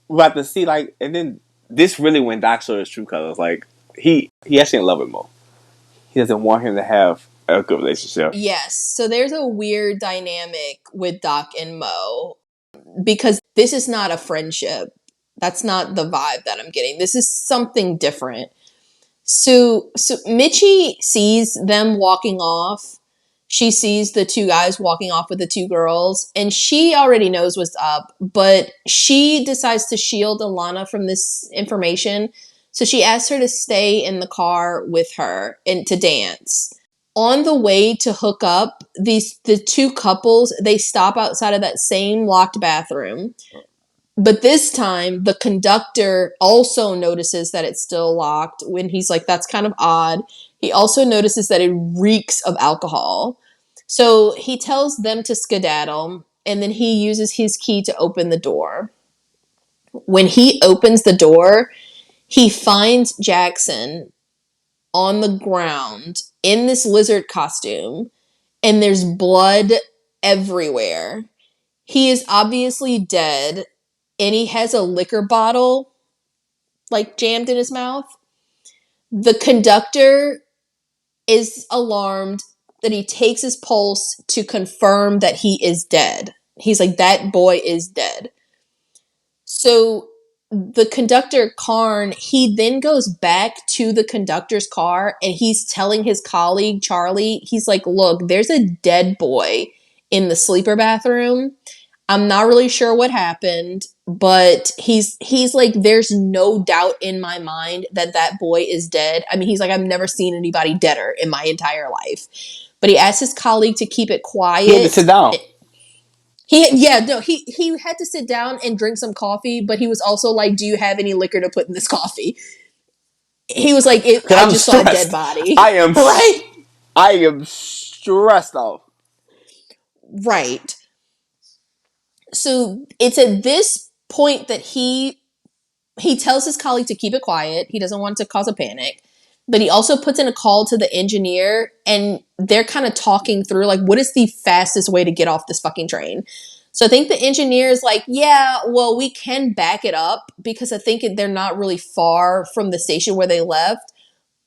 we're about to see like, and then this really when Doc showed his true colors. Like he actually in love with Mo. He doesn't want him to have a good relationship. Yes. So there's a weird dynamic with Doc and Mo because this is not a friendship. That's not the vibe that I'm getting. This is something different. So Mitchie sees them walking off. She sees the two guys walking off with the two girls, and she already knows what's up, but she decides to shield Alana from this information. So she asks her to stay in the car with her and to dance. On the way to hook up, the two couples, they stop outside of that same locked bathroom. But this time, the conductor also notices that it's still locked when he's like, that's kind of odd. He also notices that it reeks of alcohol. So he tells them to skedaddle, and then he uses his key to open the door. When he opens the door, he finds Jackson on the ground in this lizard costume, and there's blood everywhere. He is obviously dead, and he has a liquor bottle like jammed in his mouth. The conductor is alarmed that he takes his pulse to confirm that he is dead. He's like, that boy is dead. So the conductor, Karn, he then goes back to the conductor's car and he's telling his colleague, Charlie, he's like, look, there's a dead boy in the sleeper bathroom. I'm not really sure what happened, but he's like, there's no doubt in my mind that that boy is dead. I mean, he's like, I've never seen anybody deader in my entire life. But he asked his colleague to keep it quiet. He had to sit down. He had to sit down and drink some coffee, but he was also like, do you have any liquor to put in this coffee? He was like, I just saw a dead body. I am right. I am stressed out. Right. So it's at this point that he tells his colleague to keep it quiet. He doesn't want to cause a panic. But he also puts in a call to the engineer, and they're kind of talking through, like, what is the fastest way to get off this fucking train? So I think the engineer is like, yeah, well, we can back it up because I think they're not really far from the station where they left.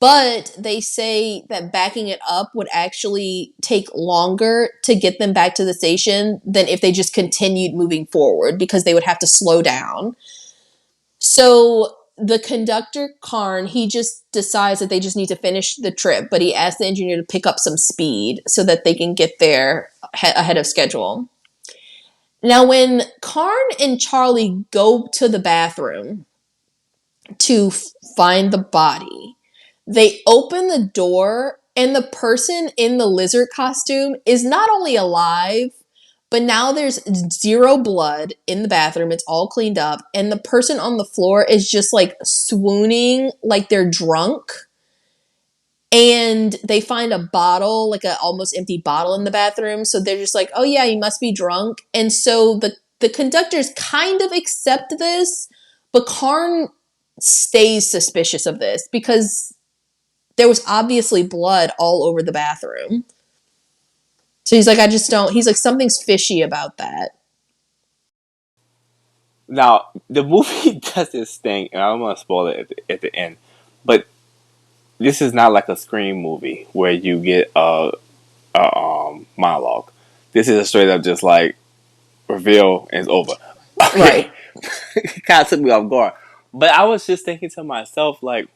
But they say that backing it up would actually take longer to get them back to the station than if they just continued moving forward because they would have to slow down. So the conductor, Karn, he just decides that they just need to finish the trip, but he asks the engineer to pick up some speed so that they can get there ahead of schedule. Now, when Karn and Charlie go to the bathroom to find the body, they open the door, and the person in the lizard costume is not only alive, but now there's zero blood in the bathroom. It's all cleaned up. And the person on the floor is just like swooning like they're drunk. And they find a bottle, like a almost empty bottle in the bathroom. So they're just like, oh yeah, you must be drunk. And so the conductors kind of accept this, but Karn stays suspicious of this because there was obviously blood all over the bathroom. So he's like, I just don't, he's like, something's fishy about that. Now, the movie does this thing, and I don't want to spoil it at the end, but this is not like a Scream movie where you get a monologue. This is a straight up just like reveal and it's over. Okay. Right. It kind of took me off guard. But I was just thinking to myself, like,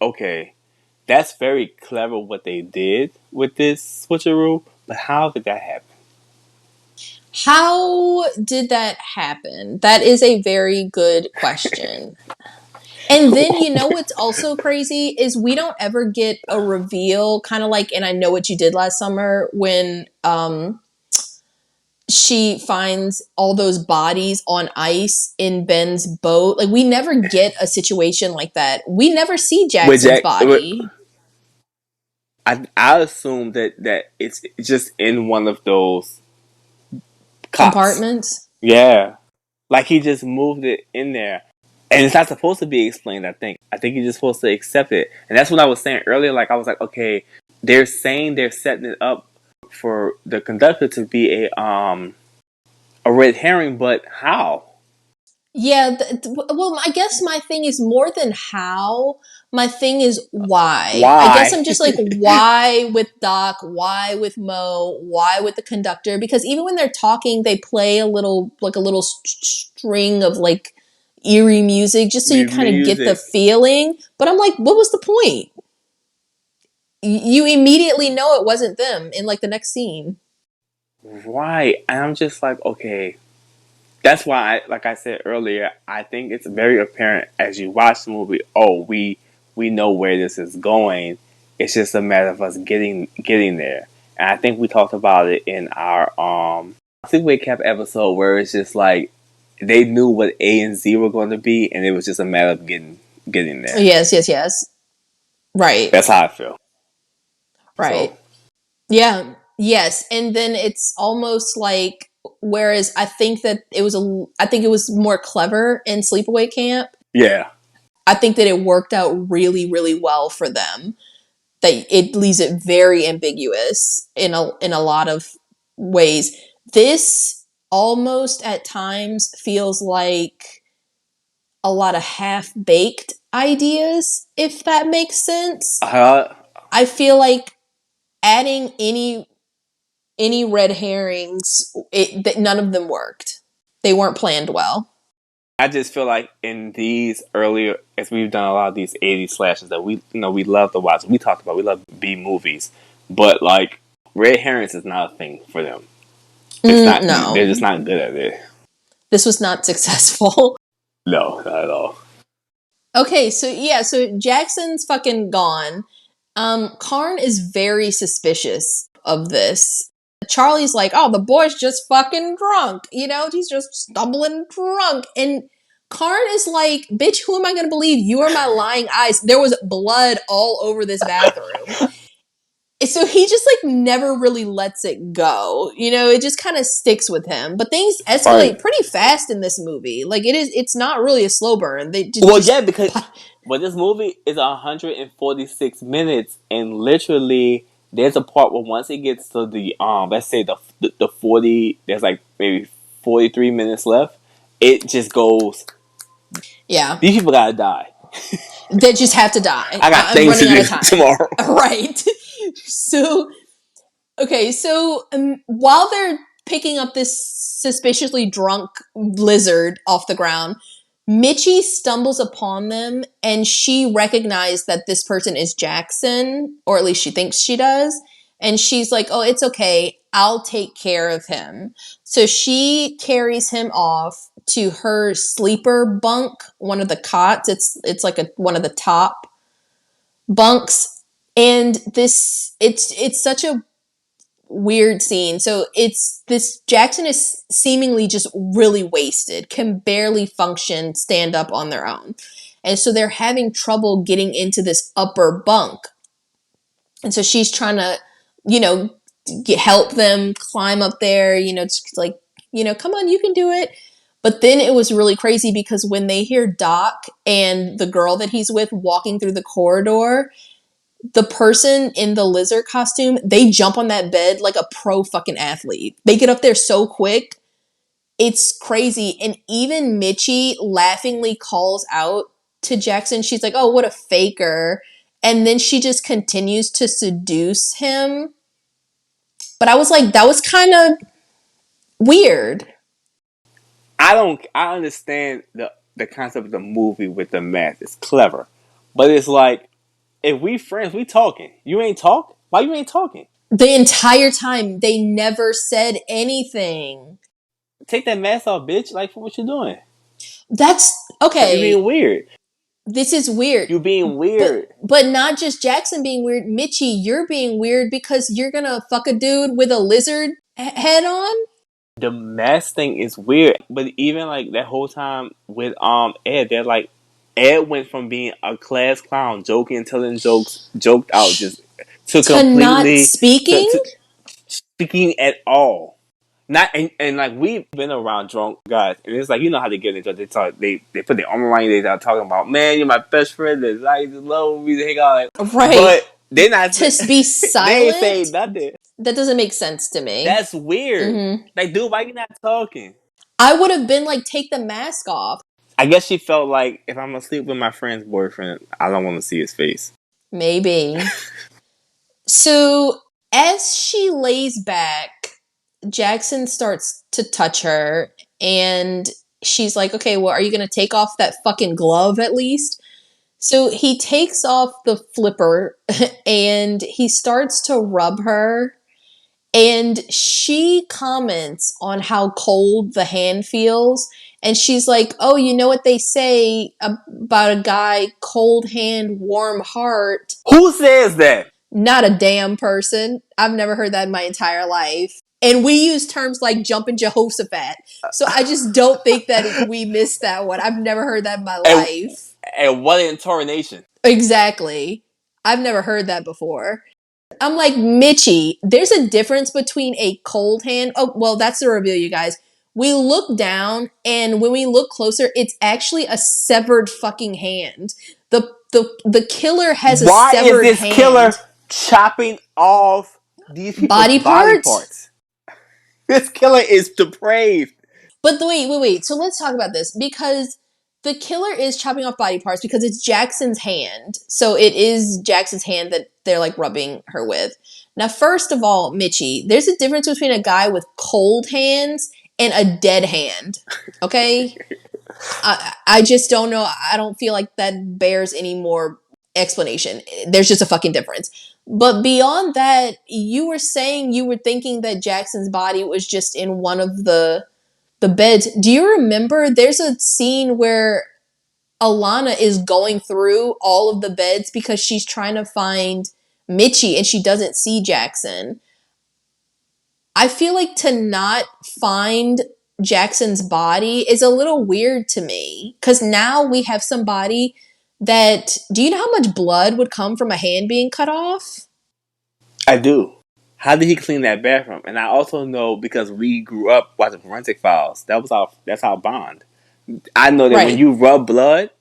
okay, that's very clever what they did with this switcheroo, but how did that happen? How did that happen? That is a very good question. And then, you know what's also crazy is we don't ever get a reveal, kind of like, and I Know What You Did Last Summer, when she finds all those bodies on ice in Ben's boat. Like, we never get a situation like that. We never see Jackson's body. I assume that it's just in one of those cots. Compartments? Yeah. Like he just moved it in there. And it's not supposed to be explained, I think. I think you're just supposed to accept it. And that's what I was saying earlier. Like, I was like, okay, they're saying they're setting it up for the conductor to be a red herring, but how? Yeah, well, I guess my thing is more than how. My thing is why. Why? I guess I'm just like, why with Doc? Why with Mo? Why with the conductor? Because even when they're talking, they play a little string of like eerie music just so you kind of get the feeling. But I'm like, what was the point? You immediately know it wasn't them in like the next scene. Right. And I'm just like, okay. That's why, like I said earlier, I think it's very apparent as you watch the movie. Oh, we know where this is going. It's just a matter of us getting there. And I think we talked about it in our Sleepaway Camp episode, where it's just like they knew what A and Z were going to be, and it was just a matter of getting there. Yes. Right. That's how I feel. Right. So. Yeah. Yes. And then it's almost like, whereas I think it was more clever in Sleepaway Camp. Yeah. I think that it worked out really, really well for them. That it leaves it very ambiguous in a lot of ways. This almost at times feels like a lot of half-baked ideas, if that makes sense. I feel like adding any red herrings, that none of them worked. They weren't planned well. I just feel like in these earlier, as we've done a lot of these 80s slashes that we love to watch. We talked about, we love B movies, but like red herrings is not a thing for them. It's not. No, they're just not good at it. This was not successful. No, not at all. Okay, so Jackson's fucking gone. Karn is very suspicious of this. Charlie's like, oh, the boy's just fucking drunk. He's just stumbling drunk. And Karn is like, bitch, who am I going to believe? You are my lying eyes. There was blood all over this bathroom. So he just like never really lets it go. It just kind of sticks with him. But things escalate pretty fast in this movie. Like it's not really a slow burn. But this movie is 146 minutes, and literally there's a part where once it gets to the let's say the 40, there's like maybe 43 minutes left. It just goes. Yeah, these people gotta die. They just have to die. I got things to do tomorrow. Right. So, okay. So while they're picking up this suspiciously drunk lizard off the ground, Mitchie stumbles upon them, and she recognized that this person is Jackson, or at least she thinks she does. And she's like, oh, it's okay. I'll take care of him. So she carries him off to her sleeper bunk, one of the cots. It's like one of the top bunks. And it's such a weird scene. So Jackson is seemingly just really wasted, can barely function, stand up on their own. And so they're having trouble getting into this upper bunk. And so she's trying to, help them climb up there, just like, come on, you can do it. But then it was really crazy because when they hear Doc and the girl that he's with walking through the corridor, the person in the lizard costume, they jump on that bed like a pro fucking athlete. They get up there so quick. It's crazy. And even Mitchie laughingly calls out to Jackson. She's like, oh, what a faker. and then she just continues to seduce him. But I was like, that was kind of weird. I understand the concept of the movie with the math. It's clever. But it's like, if we friends, we talking. You ain't talk? Why you ain't talking? The entire time, they never said anything. Take that mask off, bitch. Like, what you doing? That's You okay. being weird. This is weird. You being But weird. but not just Jackson being weird. Mitchie, you're being weird because you're gonna fuck a dude with a lizard head on? The mask thing is weird. But even like that whole time with Ed, they're like, Ed went from being a class clown, joking and telling jokes, joked out, just to To not completely speaking? to speaking at all. Not and like we've been around drunk guys, and it's like you know how they get into it. They talk, they put their arm around you. They start talking about, man, you're my best friend. They like love me. They hang out, like, Right. but they not. To be They ain't saying silent? nothing. That doesn't make sense to me. That's weird. Mm-hmm. Like, dude, why you not talking? I would have been like, take the mask off. I guess she felt like if I'm asleep with my friend's boyfriend, I don't want to see his face. Maybe. So as she lays back, Jackson starts to touch her, and she's like, okay, well, are you going to take off that fucking glove at least? So he takes off the flipper and he starts to rub her, and she comments on how cold the hand feels. And she's like, oh, you know what they say about a guy, cold hand, warm heart. Who says that? Not a damn person. I've never heard that in my entire life. And we use terms like jumping Jehoshaphat. So I just don't think that we missed that one. I've never heard that in my life. And what intonation? Exactly. I've never heard that before. I'm like, Mitchie, there's a difference between a cold hand. Oh, well, that's the reveal, you guys. We look down, and when we look closer, it's actually a severed fucking hand. The killer has a Why severed is this hand. killer chopping off these people's body parts? This killer is depraved. But wait. So let's talk about this, because the killer is chopping off body parts because it's Jackson's hand. So it is Jackson's hand that they're like rubbing her with. Now, first of all, Mitchie, there's a difference between a guy with cold hands and a dead hand. Okay? I just don't know. I don't feel like that bears any more explanation. There's just a fucking difference. But beyond that, you were saying you were thinking that Jackson's body was just in one of the beds. Do you remember there's a scene where Alana is going through all of the beds because she's trying to find Mitchie and she doesn't see Jackson? I feel like to not find Jackson's body is a little weird to me, because now we have somebody that, do you know how much blood would come from a hand being cut off? I do. How did he clean that bathroom? And I also know because we grew up watching Forensic Files. That's our bond. I know that when you rub blood,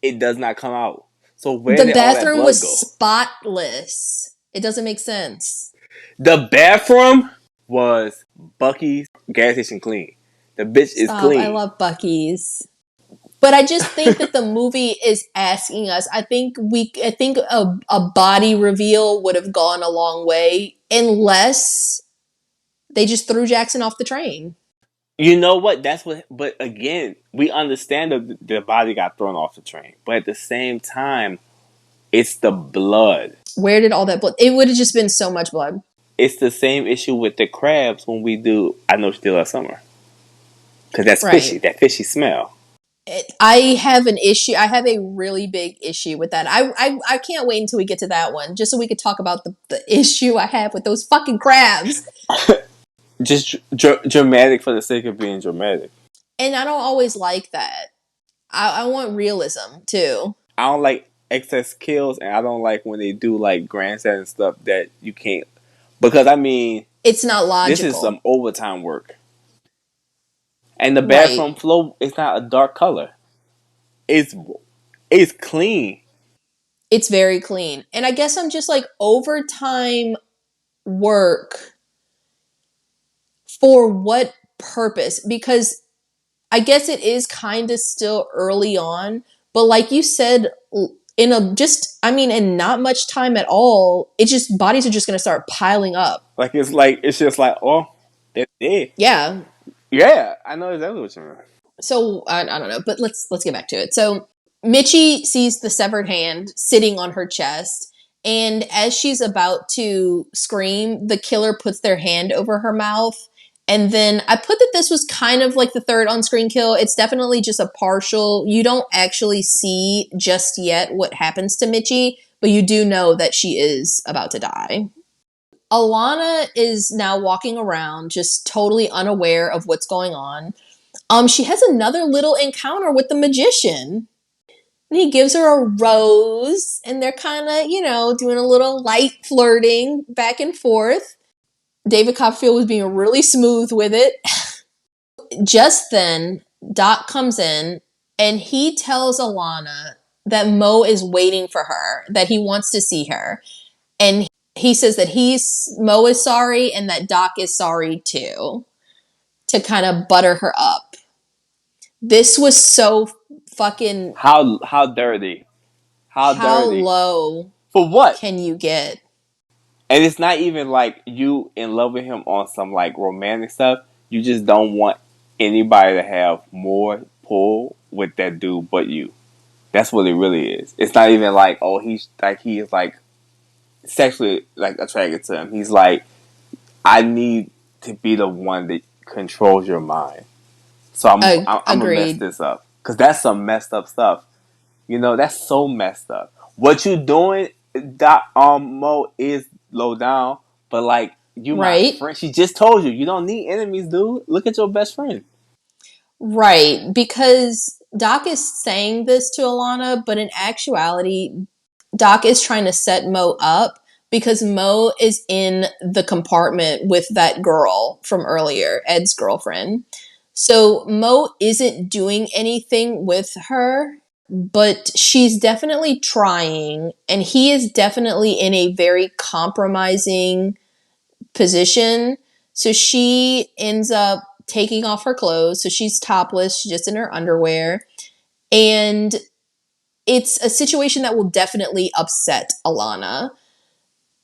it does not come out. So where the did all that bathroom blood was go? spotless. It doesn't make sense. The bathroom was Bucky's gas station clean. The bitch is clean. I love Bucky's. But I just think that the movie is asking us. I think a body reveal would have gone a long way, unless they just threw Jackson off the train. You know what? But again, we understand that the body got thrown off the train. But at the same time, it's the blood. Where did all that blood? It would have just been so much blood. It's the same issue with the crabs when we do I Know Still Last Summer. Because that's fishy. That fishy smell. I have an issue. I have a really big issue with that. I can't wait until we get to that one, just so we could talk about the issue I have with those fucking crabs. Just dramatic for the sake of being dramatic. And I don't always like that. I want realism too. I don't like excess kills, and I don't like when they do like grandstand and stuff that you can't. Because I mean, it's not logical. This is some overtime work. And the bathroom floor is not a dark color. It's clean. It's very clean. And I guess I'm just like, overtime work for what purpose? Because I guess it is kind of still early on, but like you said in not much time at all, bodies are just going to start piling up. It's just like, oh, they're dead. Yeah. Yeah, I know exactly what you mean. So I don't know, but let's get back to it. So Mitchie sees the severed hand sitting on her chest, and as she's about to scream, the killer puts their hand over her mouth. And then I put that this was kind of like the third on-screen kill. It's definitely just a partial. You don't actually see just yet what happens to Mitchie, but you do know that she is about to die. Alana is now walking around just totally unaware of what's going on. She has another little encounter with the magician. And he gives her a rose, and they're kind of, doing a little light flirting back and forth. David Copperfield was being really smooth with it. Just then, Doc comes in, and he tells Alana that Mo is waiting for her, that he wants to see her. And he says that Mo is sorry, and that Doc is sorry too, to kind of butter her up. This was so fucking... How dirty. How dirty. low For what? can you get? And it's not even like you in love with him on some like romantic stuff. You just don't want anybody to have more pull with that dude but you. That's what it really is. It's not even like, oh, he is like sexually like attracted to him. He's like, I need to be the one that controls your mind. So I'm gonna mess this up, because that's some messed up stuff. That's so messed up. What you doing, Mo, is low down, but like, you my friend. She just told you, you don't need enemies, dude. Look at your best friend. Right, because Doc is saying this to Alana, but in actuality, Doc is trying to set Mo up, because Mo is in the compartment with that girl from earlier, Ed's girlfriend. So Mo isn't doing anything with her, but she's definitely trying, and he is definitely in a very compromising position. So she ends up taking off her clothes. So she's topless, she's just in her underwear. And it's a situation that will definitely upset Alana.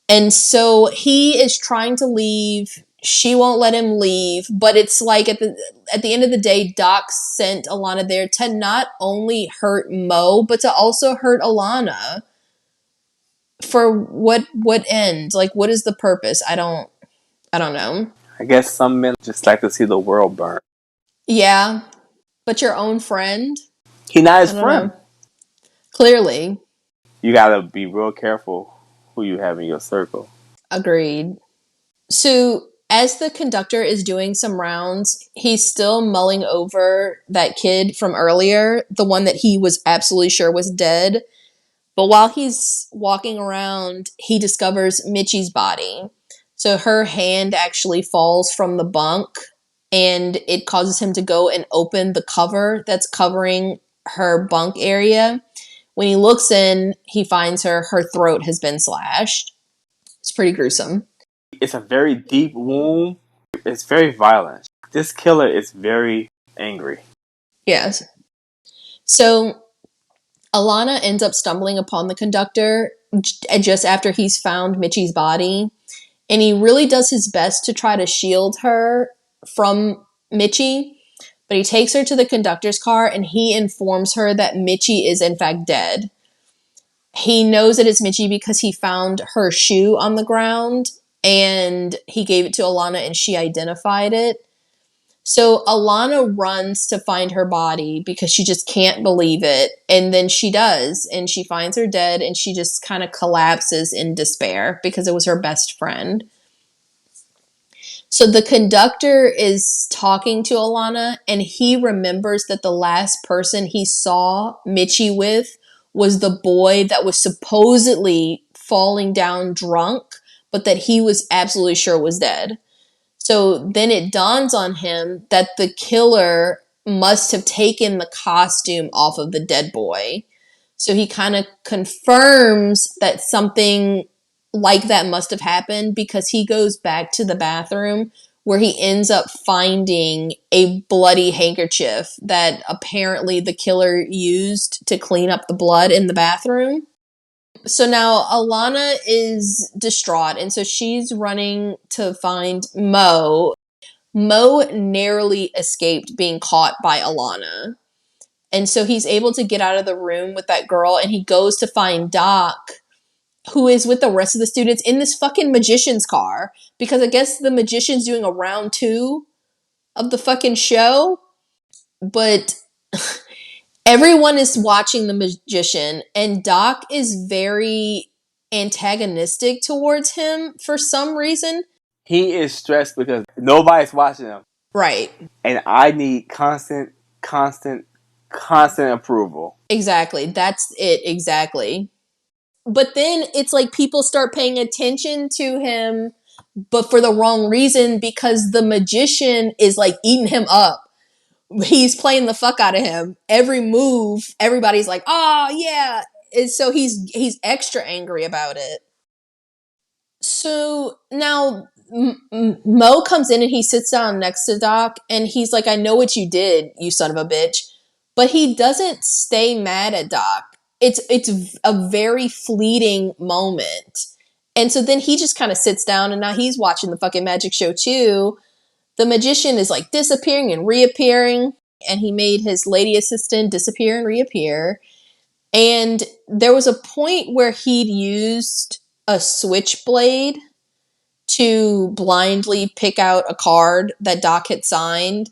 And so he is trying to leave. She won't let him leave, but it's like at the end of the day, Doc sent Alana there to not only hurt Mo, but to also hurt Alana. For what end? Like, what is the purpose? I don't know. I guess some men just like to see the world burn. Yeah, but your own friend? He not his friend. Clearly. You gotta be real careful who you have in your circle. Agreed. So as the conductor is doing some rounds, he's still mulling over that kid from earlier, the one that he was absolutely sure was dead. But while he's walking around, he discovers Mitchie's body. So her hand actually falls from the bunk, and it causes him to go and open the cover that's covering her bunk area. When he looks in, he finds her throat has been slashed. It's pretty gruesome. It's a very deep wound. It's very violent. This killer is very angry. Yes. So Alana ends up stumbling upon the conductor just after he's found Mitchie's body. And he really does his best to try to shield her from Mitchie. But he takes her to the conductor's car, and he informs her that Mitchie is in fact dead. He knows that it's Mitchie because he found her shoe on the ground, and he gave it to Alana, and she identified it. So Alana runs to find her body because she just can't believe it. And then she does, and she finds her dead, and she just kind of collapses in despair because it was her best friend. So the conductor is talking to Alana, and he remembers that the last person he saw Mitchie with was the boy that was supposedly falling down drunk, but that he was absolutely sure was dead. So then it dawns on him that the killer must have taken the costume off of the dead boy. So he kind of confirms that something like that must have happened, because he goes back to the bathroom where he ends up finding a bloody handkerchief that apparently the killer used to clean up the blood in the bathroom. So now Alana is distraught, and so she's running to find Mo. Mo narrowly escaped being caught by Alana. And so he's able to get out of the room with that girl, and he goes to find Doc, who is with the rest of the students in this fucking magician's car. Because I guess the magician's doing a round 2 of the fucking show. But everyone is watching the magician, and Doc is very antagonistic towards him for some reason. He is stressed because nobody's watching him. Right. And I need constant approval. Exactly. That's it. Exactly. But then it's like people start paying attention to him, but for the wrong reason, because the magician is like eating him up. He's playing the fuck out of him. Every move, everybody's like, "Oh yeah!" And so he's extra angry about it. So now Mo comes in and he sits down next to Doc, and he's like, "I know what you did, you son of a bitch," but he doesn't stay mad at Doc. It's a very fleeting moment. And so then he just kind of sits down, and now he's watching the fucking magic show too. The magician is like disappearing and reappearing, and he made his lady assistant disappear and reappear. And there was a point where he'd used a switchblade to blindly pick out a card that Doc had signed.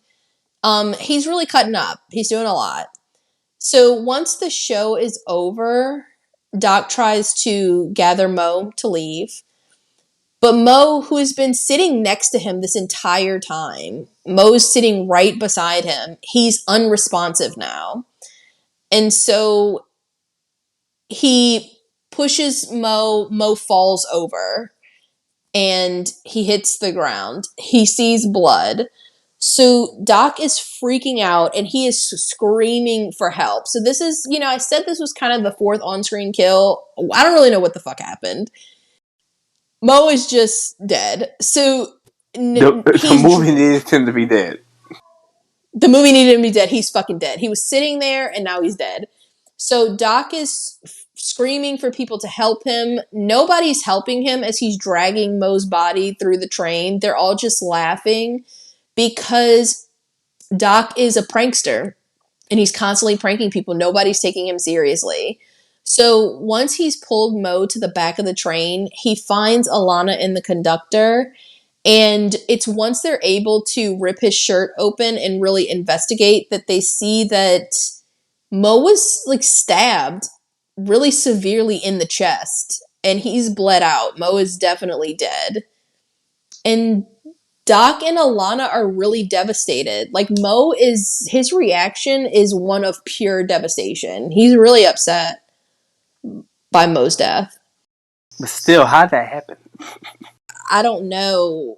He's really cutting up. He's doing a lot. So once the show is over, Doc tries to gather Mo to leave. But Mo, who has been sitting next to him this entire time, Mo's sitting right beside him. He's unresponsive now. And so he pushes Mo. Mo falls over and he hits the ground. He sees blood. So Doc is freaking out and he is screaming for help. So this is, I said this was kind of the 4th on-screen kill. I don't really know what the fuck happened. Mo is just dead. So The movie needed him to be dead. The movie needed him to be dead. He's fucking dead. He was sitting there and now he's dead. So Doc is screaming for people to help him. Nobody's helping him as he's dragging Mo's body through the train. They're all just laughing because Doc is a prankster and he's constantly pranking people. Nobody's taking him seriously. So once he's pulled Mo to the back of the train, he finds Alana and the conductor. And it's once they're able to rip his shirt open and really investigate that they see that Mo was like stabbed really severely in the chest and he's bled out. Mo is definitely dead. And Doc and Alana are really devastated. Like his reaction is one of pure devastation. He's really upset by Mo's death. But still, how'd that happen? I don't know.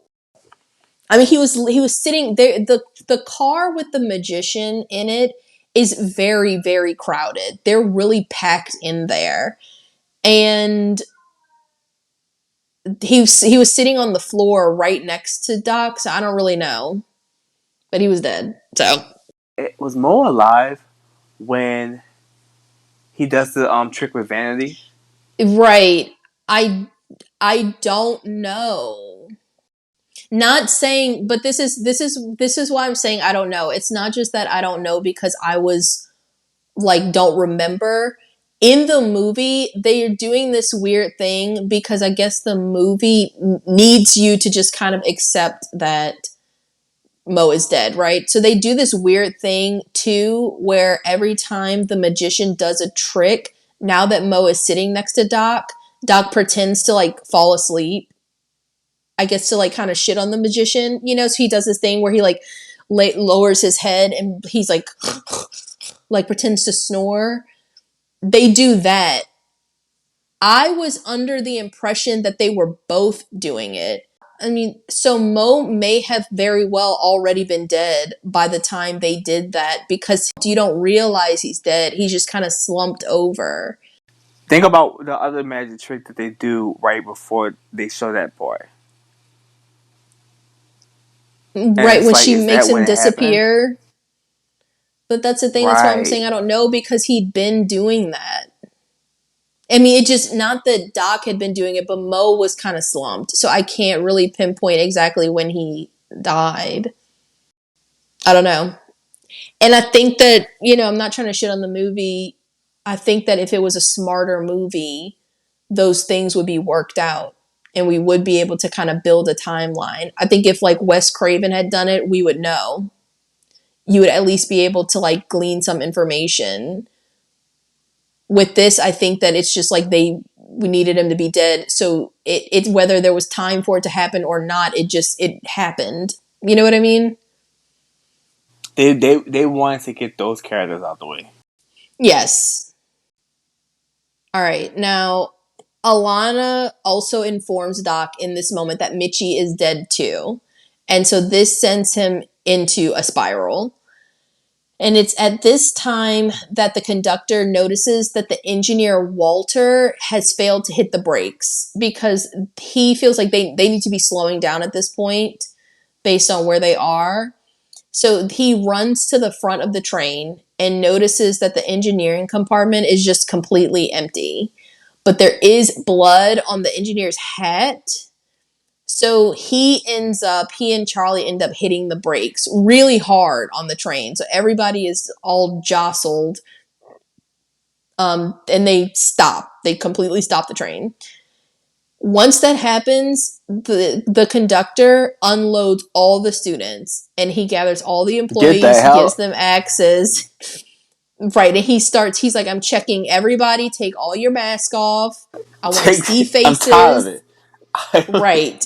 I mean, he was sitting there. The car with the magician in it is very, very crowded. They're really packed in there, and he was sitting on the floor right next to Doc. So I don't really know, but he was dead. So Was Mo alive when he does the trick with Vanity? right, I don't know. Not saying, but this is why I'm saying I don't know. It's not just that I don't know because I was like don't remember. In the movie, they are doing this weird thing because I guess the movie needs you to just kind of accept that Mo is dead, right? So they do this weird thing too, where every time the magician does a trick, now that Mo is sitting next to Doc, Doc pretends to like fall asleep. I guess to like kind of shit on the magician, so he does this thing where he like lowers his head and he's like pretends to snore. They do that. I was under the impression that they were both doing it. I mean, so Mo may have very well already been dead by the time they did that because you don't realize he's dead. He's just kind of slumped over. Think about the other magic trick that they do right before they show that part. Right, when like, she makes him disappear. Happened? But that's the thing. Right. That's why I'm saying I don't know because he'd been doing that. I mean, it just, not that Doc had been doing it, but Mo was kind of slumped. So I can't really pinpoint exactly when he died. I don't know. And I think that, I'm not trying to shit on the movie. I think that if it was a smarter movie, those things would be worked out and we would be able to kind of build a timeline. I think if like Wes Craven had done it, we would know. You would at least be able to like glean some information. With this, I think that it's just like we needed him to be dead. So it's whether there was time for it to happen or not, it happened. You know what I mean? They wanted to get those characters out the way. Yes. All right. Now, Alana also informs Doc in this moment that Mitchie is dead too. And so this sends him into a spiral. And it's at this time that the conductor notices that the engineer, Walter, has failed to hit the brakes because he feels like they need to be slowing down at this point based on where they are. So he runs to the front of the train and notices that the engineering compartment is just completely empty. But there is blood on the engineer's hat. So he and Charlie end up hitting the brakes really hard on the train. So everybody is all jostled. And they stop. They completely stop the train. Once that happens, the conductor unloads all the students and he gathers all the employees, gives them access. Right. And he's like, I'm checking everybody. Take all your mask off. I want to see faces. I'm tired of it. Right.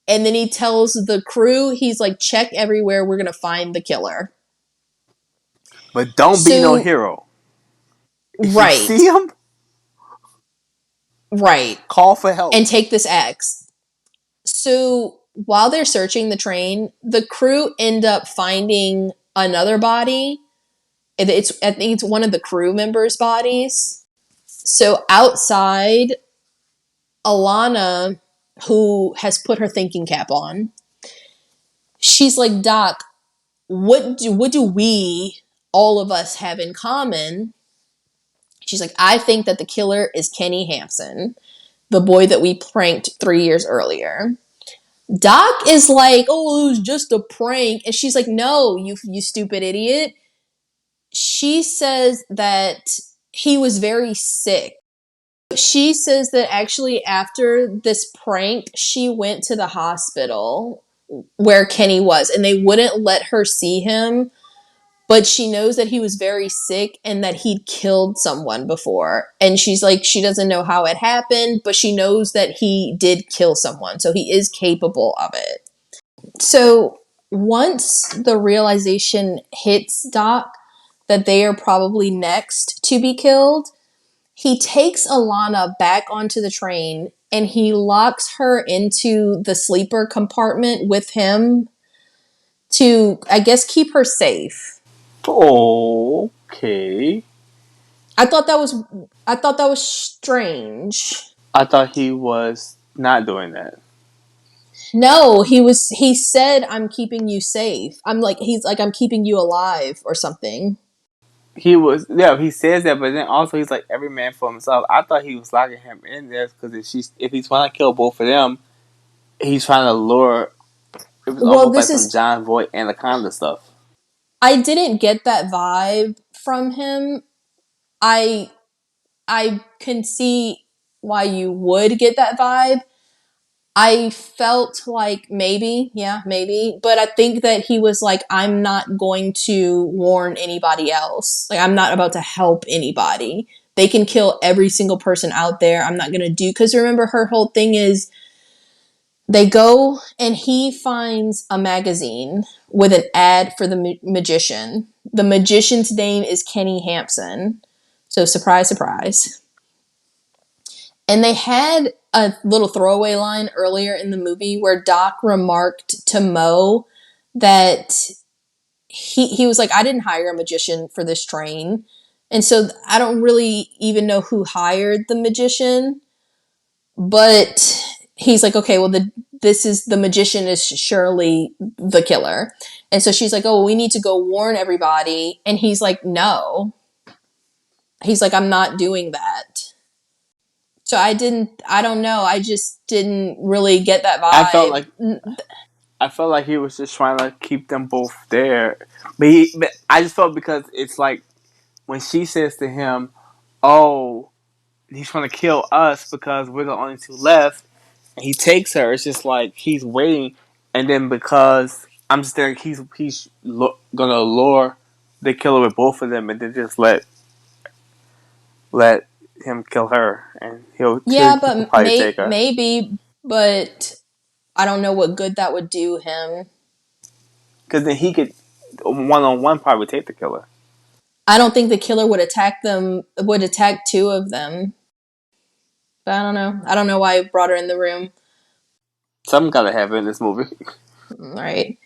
And then he tells the crew, he's like, check everywhere. We're going to find the killer. But don't be no hero. If right. you see him, right. Call for help. And take this axe. So while they're searching the train, the crew end up finding another body. I think it's one of the crew members' bodies. So outside, Alana, who has put her thinking cap on, she's like, Doc, what do we, all of us, have in common? She's like, I think that the killer is Kenny Hampson, the boy that we pranked 3 years earlier. Doc is like, oh, it was just a prank. And she's like, no, you stupid idiot. She says that he was very sick. She says that actually after this prank, she went to the hospital where Kenny was and they wouldn't let her see him. But she knows that he was very sick and that he'd killed someone before. And she's like, she doesn't know how it happened, but she knows that he did kill someone. So he is capable of it. So once the realization hits Doc that they are probably next to be killed, he takes Alana back onto the train and he locks her into the sleeper compartment with him to, I guess, keep her safe. Okay. I thought that was strange. I thought he was not doing that. No, he said, I'm keeping you safe. He's like, I'm keeping you alive or something. He says that, but then also he's like, every man for himself. I thought he was locking him in there because if he's trying to kill both of them, he's trying to lure. It was almost like some John Voight Anaconda stuff. I didn't get that vibe from him. I can see why you would get that vibe. I felt like maybe, but I think that he was like, I'm not going to warn anybody else. Like, I'm not about to help anybody. They can kill every single person out there. I'm not going to do, because remember, her whole thing is they go and he finds a magazine with an ad for the magician. The magician's name is Kenny Hampson. So surprise, surprise. And they had a little throwaway line earlier in the movie where Doc remarked to Mo that he was like, I didn't hire a magician for this train. And so I don't really even know who hired the magician. But he's like, okay, well, the magician is surely the killer. And so she's like, oh, we need to go warn everybody. And he's like, no. He's like, I'm not doing that. So I don't know. I just didn't really get that I felt like vibe. he was just trying to keep them both there. But I just felt because it's like when she says to him, "Oh, he's trying to kill us because we're the only two left," and he takes her. It's just like he's waiting, and then because I'm just there, gonna lure the killer with both of them, and then just let him kill her, and Yeah, he could but probably take her. maybe, but I don't know what good that would do him. Because then he could one-on-one probably take the killer. I don't think the killer would attack two of them. But I don't know. I don't know why I brought her in the room. Something gotta happen in this movie. Right.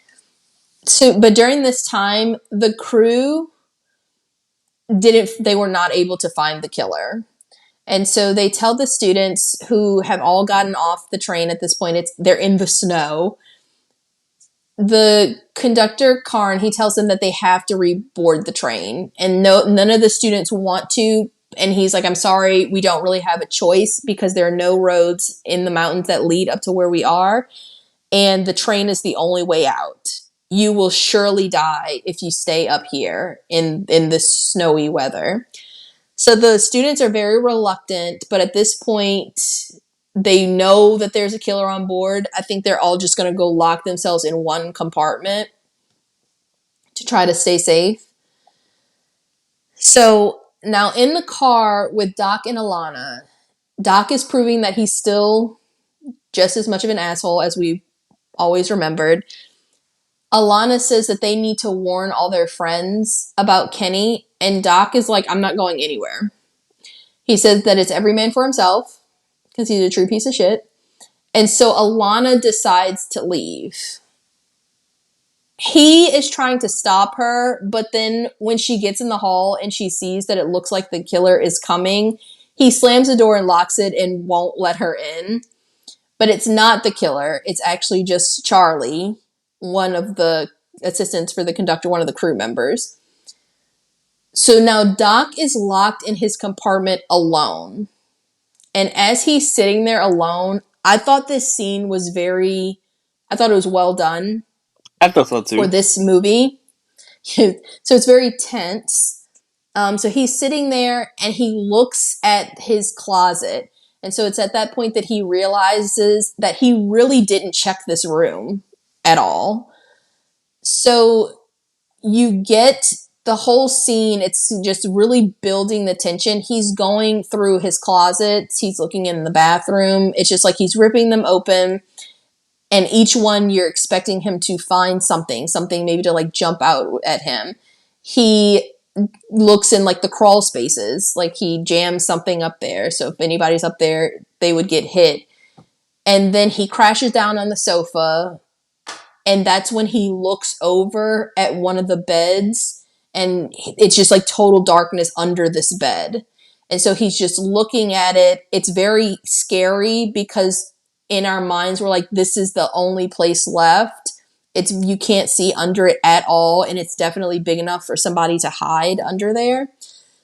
So, but during this time, the crew they were not able to find the killer. And so they tell the students who have all gotten off the train at this point, they're in the snow. The conductor, Karn, he tells them that they have to reboard the train. And none of the students want to. And he's like, I'm sorry, we don't really have a choice because there are no roads in the mountains that lead up to where we are. And the train is the only way out. You will surely die if you stay up here in this snowy weather. So the students are very reluctant, but at this point, they know that there's a killer on board. I think they're all just going to go lock themselves in one compartment to try to stay safe. So now in the car with Doc and Alana, Doc is proving that he's still just as much of an asshole as we always remembered. Alana says that they need to warn all their friends about Kenny, and Doc is like, I'm not going anywhere. He says that it's every man for himself, because he's a true piece of shit. And so Alana decides to leave. He is trying to stop her, but then when she gets in the hall and she sees that it looks like the killer is coming, he slams the door and locks it and won't let her in. But it's not the killer. It's actually just Charlie, one of the assistants for the conductor, one of the crew members. So now Doc is locked in his compartment alone. And as he's sitting there alone, I thought this scene was I thought it was well done I thought so for too. this movie. So it's very tense. So he's sitting there and he looks at his closet. And so it's at that point that he realizes that he really didn't check this room at all. So you get the whole scene. It's just really building the tension. He's going through his closets. He's looking in the bathroom. It's just like he's ripping them open. And each one you're expecting him to find something maybe to like jump out at him. He looks in like the crawl spaces, like he jams something up there. So if anybody's up there, they would get hit. And then he crashes down on the sofa. And that's when he looks over at one of the beds and it's just like total darkness under this bed. And so he's just looking at it. It's very scary because in our minds, we're like, this is the only place left. You can't see under it at all. And it's definitely big enough for somebody to hide under there.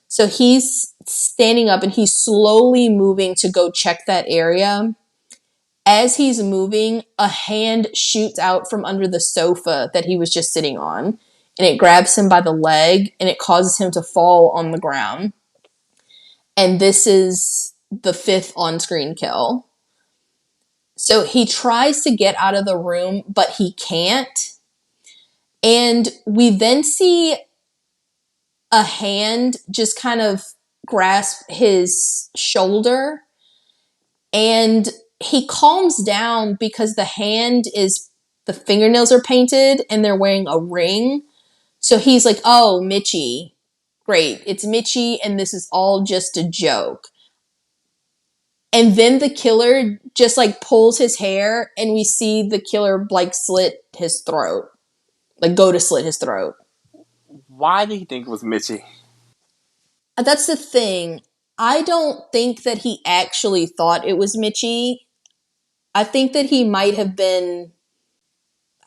So he's standing up and he's slowly moving to go check that area. As he's moving, a hand shoots out from under the sofa that he was just sitting on, and it grabs him by the leg, and it causes him to fall on the ground. And this is the fifth on-screen kill. So he tries to get out of the room, but he can't. And we then see a hand just kind of grasp his shoulder, and he calms down because the fingernails are painted and they're wearing a ring. So he's like, oh, Mitchie. Great. It's Mitchie and this is all just a joke. And then the killer just like pulls his hair and we see the killer like slit his throat. Like go to slit his throat. Why did he think it was Mitchie? That's the thing. I don't think that he actually thought it was Mitchie. I think that he might have been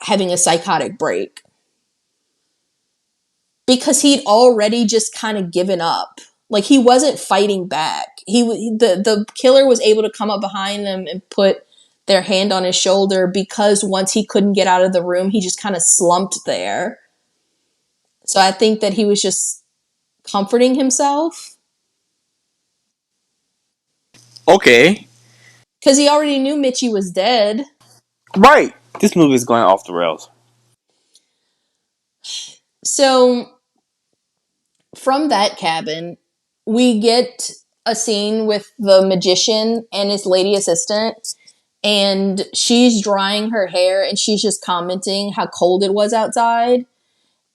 having a psychotic break because he'd already just kind of given up. Like, he wasn't fighting back. The killer was able to come up behind them and put their hand on his shoulder, because once he couldn't get out of the room, he just kind of slumped there. So I think that he was just comforting himself. Okay. Because he already knew Mitchie was dead. Right. This movie is going off the rails. So from that cabin, we get a scene with the magician and his lady assistant, and she's drying her hair and she's just commenting how cold it was outside.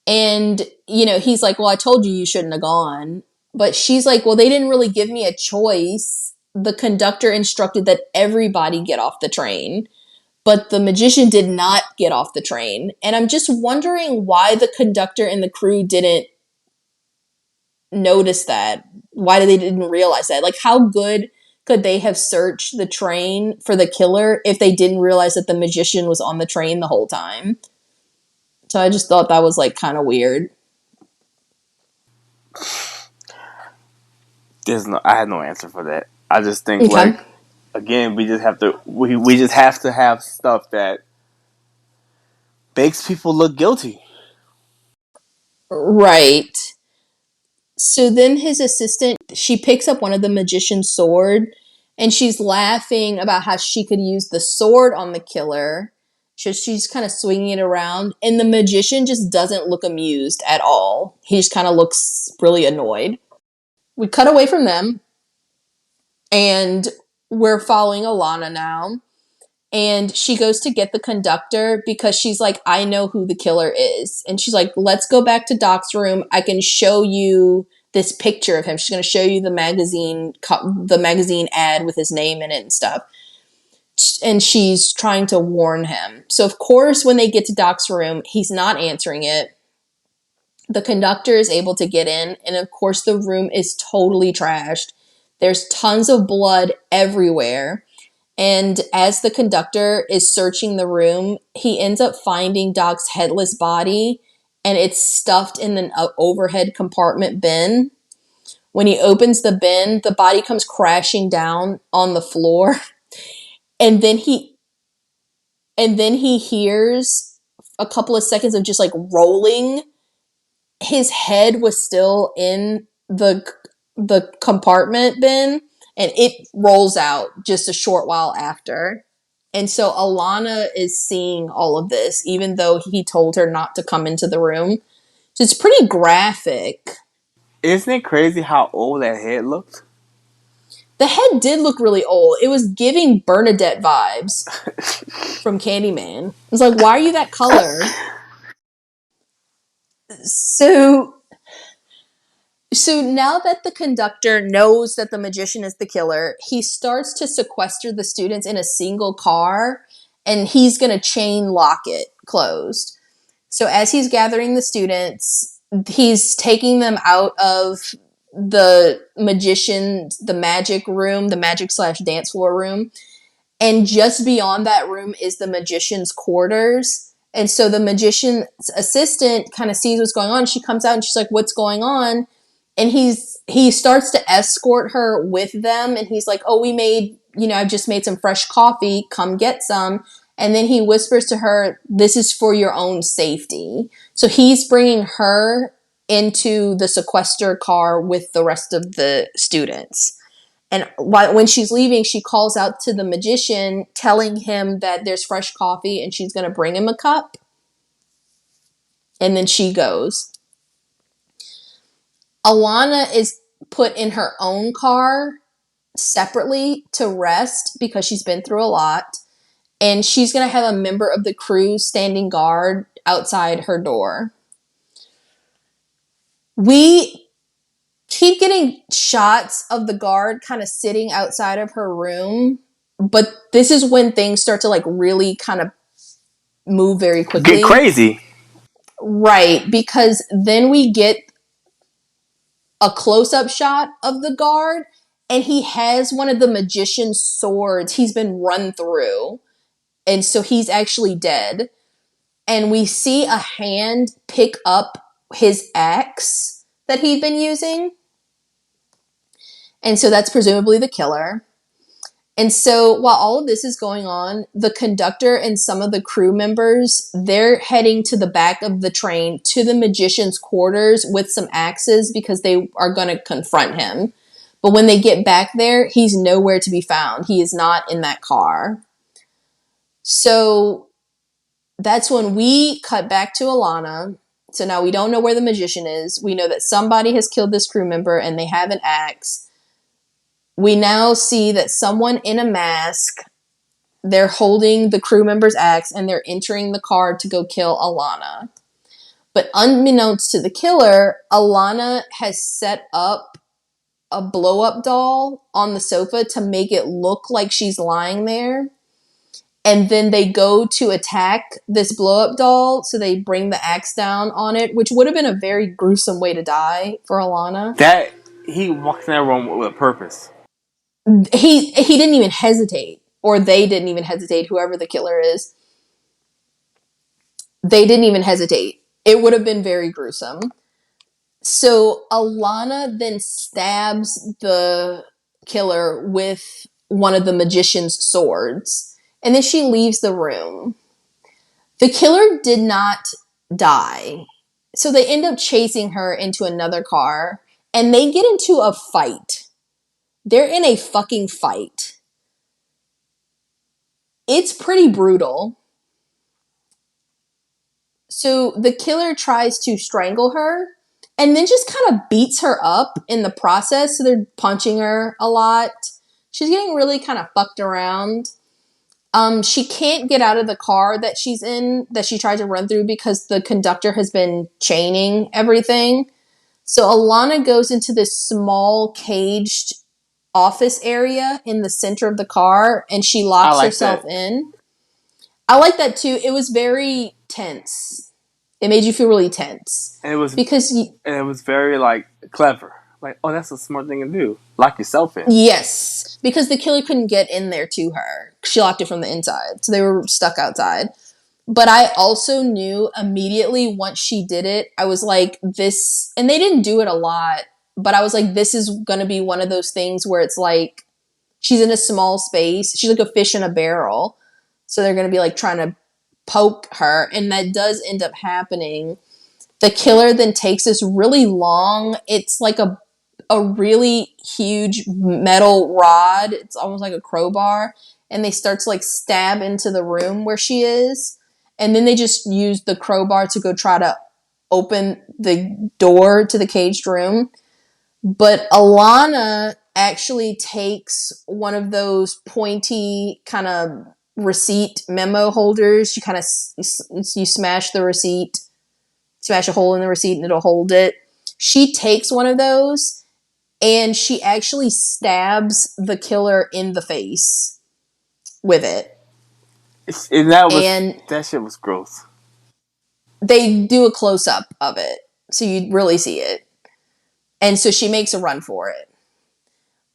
And, he's like, well, I told you shouldn't have gone. But she's like, well, they didn't really give me a choice. The conductor instructed that everybody get off the train, but the magician did not get off the train. And I'm just wondering why the conductor and the crew didn't notice that. Why they didn't realize that. Like, how good could they have searched the train for the killer if they didn't realize that the magician was on the train the whole time? So I just thought that was, like, kind of weird. I had no answer for that. I just think, Okay. like, again, we just have to have stuff that makes people look guilty. Right. So then his assistant, she picks up one of the magician's sword, and she's laughing about how she could use the sword on the killer. So she's kind of swinging it around, and the magician just doesn't look amused at all. He just kind of looks really annoyed. We cut away from them, and we're following Alana now. And she goes to get the conductor because she's like, I know who the killer is. And she's like, let's go back to Doc's room. I can show you this picture of him. She's going to show you the magazine ad with his name in it and stuff. And she's trying to warn him. So, of course, when they get to Doc's room, he's not answering it. The conductor is able to get in. And, of course, the room is totally trashed. There's tons of blood everywhere. And as the conductor is searching the room, he ends up finding Doc's headless body, and it's stuffed in an overhead compartment bin. When he opens the bin, the body comes crashing down on the floor, and then he hears a couple of seconds of just like rolling. His head was still in the compartment bin, and it rolls out just a short while after. And so Alana is seeing all of this, even though he told her not to come into the room. So it's pretty graphic. Isn't it crazy how old that head looked? The head did look really old. It was giving Bernadette vibes from Candyman. It was like, why are you that color? So now that the conductor knows that the magician is the killer, he starts to sequester the students in a single car, and he's going to chain lock it closed. So as he's gathering the students, he's taking them out of the magic room, the magic/dance floor room. And just beyond that room is the magician's quarters. And so the magician's assistant kind of sees what's going on. She comes out and she's like, what's going on? And he starts to escort her with them. And he's like, oh, I've just made some fresh coffee. Come get some. And then he whispers to her, this is for your own safety. So he's bringing her into the sequester car with the rest of the students. And when she's leaving, she calls out to the magician, telling him that there's fresh coffee and she's going to bring him a cup. And then she goes. Alana is put in her own car separately to rest because she's been through a lot. And she's going to have a member of the crew standing guard outside her door. We keep getting shots of the guard kind of sitting outside of her room. But this is when things start to like really kind of move very quickly. Get crazy. Right, because then we get a close-up shot of the guard, and he has one of the magician's swords he's been run through. And so he's actually dead. And we see a hand pick up his axe that he'd been using. And so that's presumably the killer. And so while all of this is going on, the conductor and some of the crew members, they're heading to the back of the train to the magician's quarters with some axes because they are going to confront him. But when they get back there, he's nowhere to be found. He is not in that car. So that's when we cut back to Alana. So now we don't know where the magician is. We know that somebody has killed this crew member and they have an axe. We now see that someone in a mask, they're holding the crew member's axe and they're entering the car to go kill Alana. But unbeknownst to the killer, Alana has set up a blow-up doll on the sofa to make it look like she's lying there. And then they go to attack this blow-up doll, so they bring the axe down on it, which would have been a very gruesome way to die for Alana. That he walks in that room with a purpose. He didn't even hesitate, or they didn't even hesitate, whoever the killer is. They didn't even hesitate. It would have been very gruesome. So Alana then stabs the killer with one of the magician's swords, and then she leaves the room. The killer did not die. So they end up chasing her into another car, and they get into a fight. They're in a fucking fight. It's pretty brutal. So the killer tries to strangle her and then just kind of beats her up in the process. So they're punching her a lot. She's getting really kind of fucked around. She can't get out of the car that she's in, that she tried to run through, because the conductor has been chaining everything. So Alana goes into this small caged office area in the center of the car, and she locks herself in. I like that too. It was very tense. It made you feel really tense. And it was because it was very like clever. Like, oh, that's a smart thing to do. Lock yourself in. Yes, because the killer couldn't get in there to her. She locked it from the inside, so they were stuck outside. But I also knew immediately once she did it, I was like, this, and they didn't do it a lot, but I was like, this is going to be one of those things where it's like, she's in a small space. She's like a fish in a barrel. So they're going to be like trying to poke her. And that does end up happening. The killer then takes this really long, it's like a really huge metal rod. It's almost like a crowbar. And they start to like stab into the room where she is. And then they just use the crowbar to go try to open the door to the caged room. But Alana actually takes one of those pointy kind of receipt memo holders. You kind of you smash the receipt, smash a hole in the receipt, and it'll hold it. She takes one of those, and she actually stabs the killer in the face with it. And that shit was gross. They do a close up of it, so you really see it. And so she makes a run for it.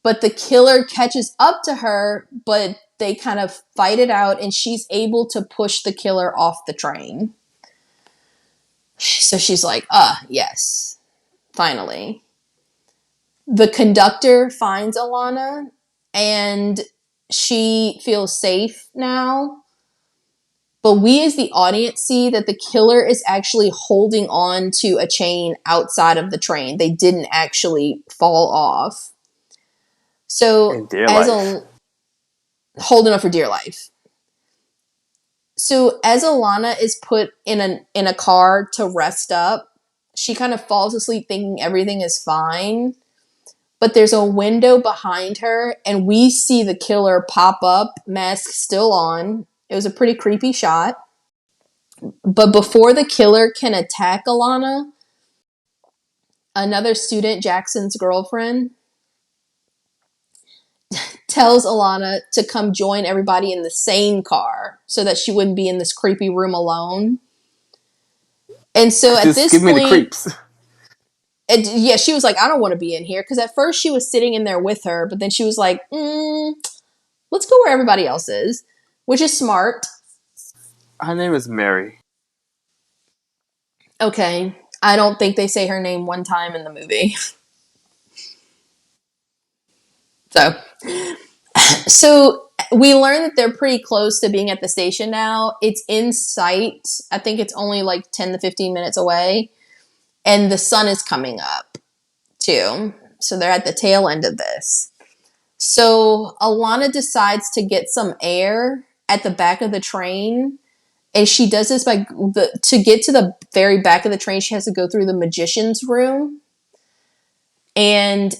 But the killer catches up to her, but they kind of fight it out, and she's able to push the killer off the train. So she's like, yes, finally. The conductor finds Alana, and she feels safe now. But we as the audience see that the killer is actually holding on to a chain outside of the train. They didn't actually fall off. So holding on for dear life. So as Alana is put in a car to rest up, she kind of falls asleep thinking everything is fine. But there's a window behind her, and we see the killer pop up, mask still on. It was a pretty creepy shot. But before the killer can attack Alana, another student, Jackson's girlfriend, tells Alana to come join everybody in the same car so that she wouldn't be in this creepy room alone. And so at this give point, me the creeps. She was like, I don't want to be in here. Because at first she was sitting in there with her, but then she was like, let's go where everybody else is, which is smart. Her name is Mary. Okay. I don't think they say her name one time in the movie. So we learned that they're pretty close to being at the station now. It's in sight. I think it's only like 10 to 15 minutes away. And the sun is coming up too. So they're at the tail end of this. So Alana decides to get some air at the back of the train. And she does this to get to the very back of the train, she has to go through the magician's room. And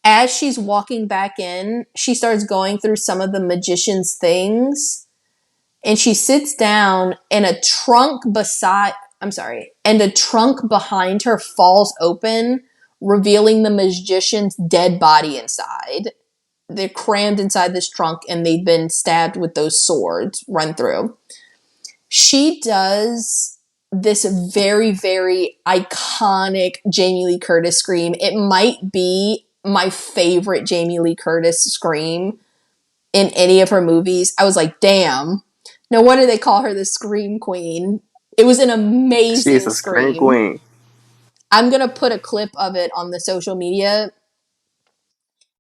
as she's walking back in, she starts going through some of the magician's things. And she sits down and a trunk behind her falls open, revealing the magician's dead body inside. They're crammed inside this trunk and they've been stabbed with those swords run through. She does this very, very iconic Jamie Lee Curtis scream. It might be my favorite Jamie Lee Curtis scream in any of her movies. I was like, damn. No wonder they call her the Scream Queen. It was an amazing She's a scream scream. queen. I'm going to put a clip of it on the social media.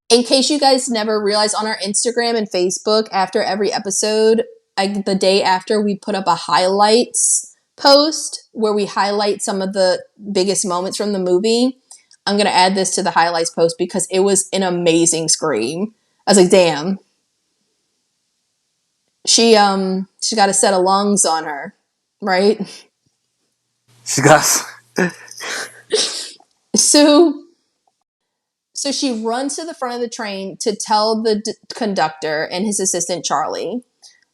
In case you guys never realized, on our Instagram and Facebook, after every episode, the day after, we put up a highlights post where we highlight some of the biggest moments from the movie. I'm going to add this to the highlights post because it was an amazing scream. I was like, damn. She got a set of lungs on her, right? She got. So she runs to the front of the train to tell the conductor and his assistant Charlie.